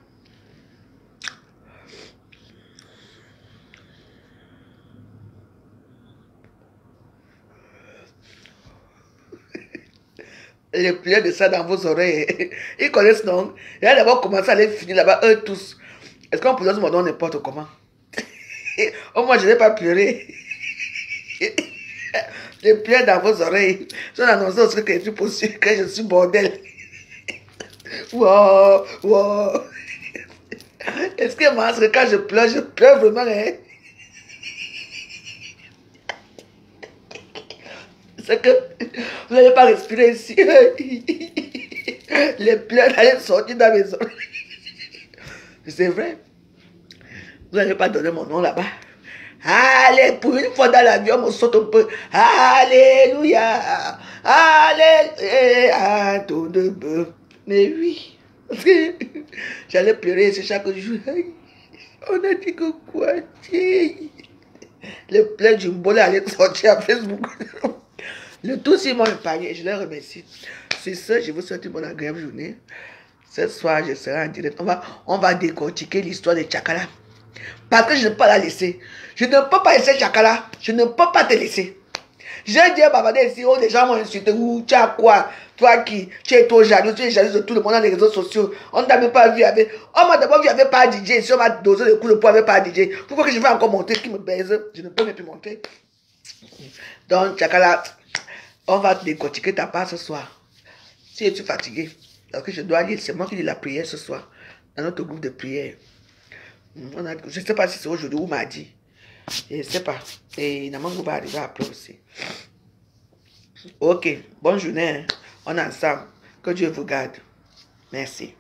Les pleurs de ça dans vos oreilles. Ils connaissent, non? Il a d'abord commencé à les finir là-bas, eux tous. Est-ce qu'on peut leur demander n'importe comment? Oh, moi, je n'ai pas pleuré. Les pleurs dans vos oreilles. Je vais annoncer aussi que je suis bordel. Wow. Est-ce que moi, quand je pleure vraiment, hein? C'est que vous n'allez pas respirer ici. Les pleurs allaient sortir dans mes oreilles. C'est vrai. Vous n'allez pas donner mon nom là-bas. Allez, pour une fois dans l'avion, on saute un peu. Alléluia. Alléluia. Tout de bœuf. Mais oui. Parce que j'allais pleurer chaque jour. On a dit que quoi? Les pleurs du bolé allaient sortir à Facebook. Le tout, ils m'ont épargné. Je les remercie. C'est ça, je vous souhaite une bonne agréable journée. Ce soir, je serai en direct. On va décortiquer l'histoire de Chakala. Parce que je ne peux pas la laisser. Je ne peux pas laisser Chakala. Je ne peux pas te laisser. J'ai dit à Babadé ici, oh, les gens m'ont insulté. Ouh, tu as quoi? Toi qui, tu es trop jaloux, tu es jaloux de tout le monde dans les réseaux sociaux. On ne t'a même pas vu avec. On m'a d'abord vu avec pas DJ. Si on m'a dosé le coup de poing avec pas DJ. Pourquoi que je vais encore montrer qui me baise? Je ne peux même plus montrer. Donc, Chakala, on va décortiquer ta part ce soir. Si tu es fatigué, parce que je dois lire, c'est moi qui lis la prière ce soir, dans notre groupe de prière. Je ne sais pas si c'est aujourd'hui ou mardi. Je ne sais pas. Et Namango va arriver après aussi. Ok, bonne journée. Hein. On est ensemble. Que Dieu vous garde. Merci.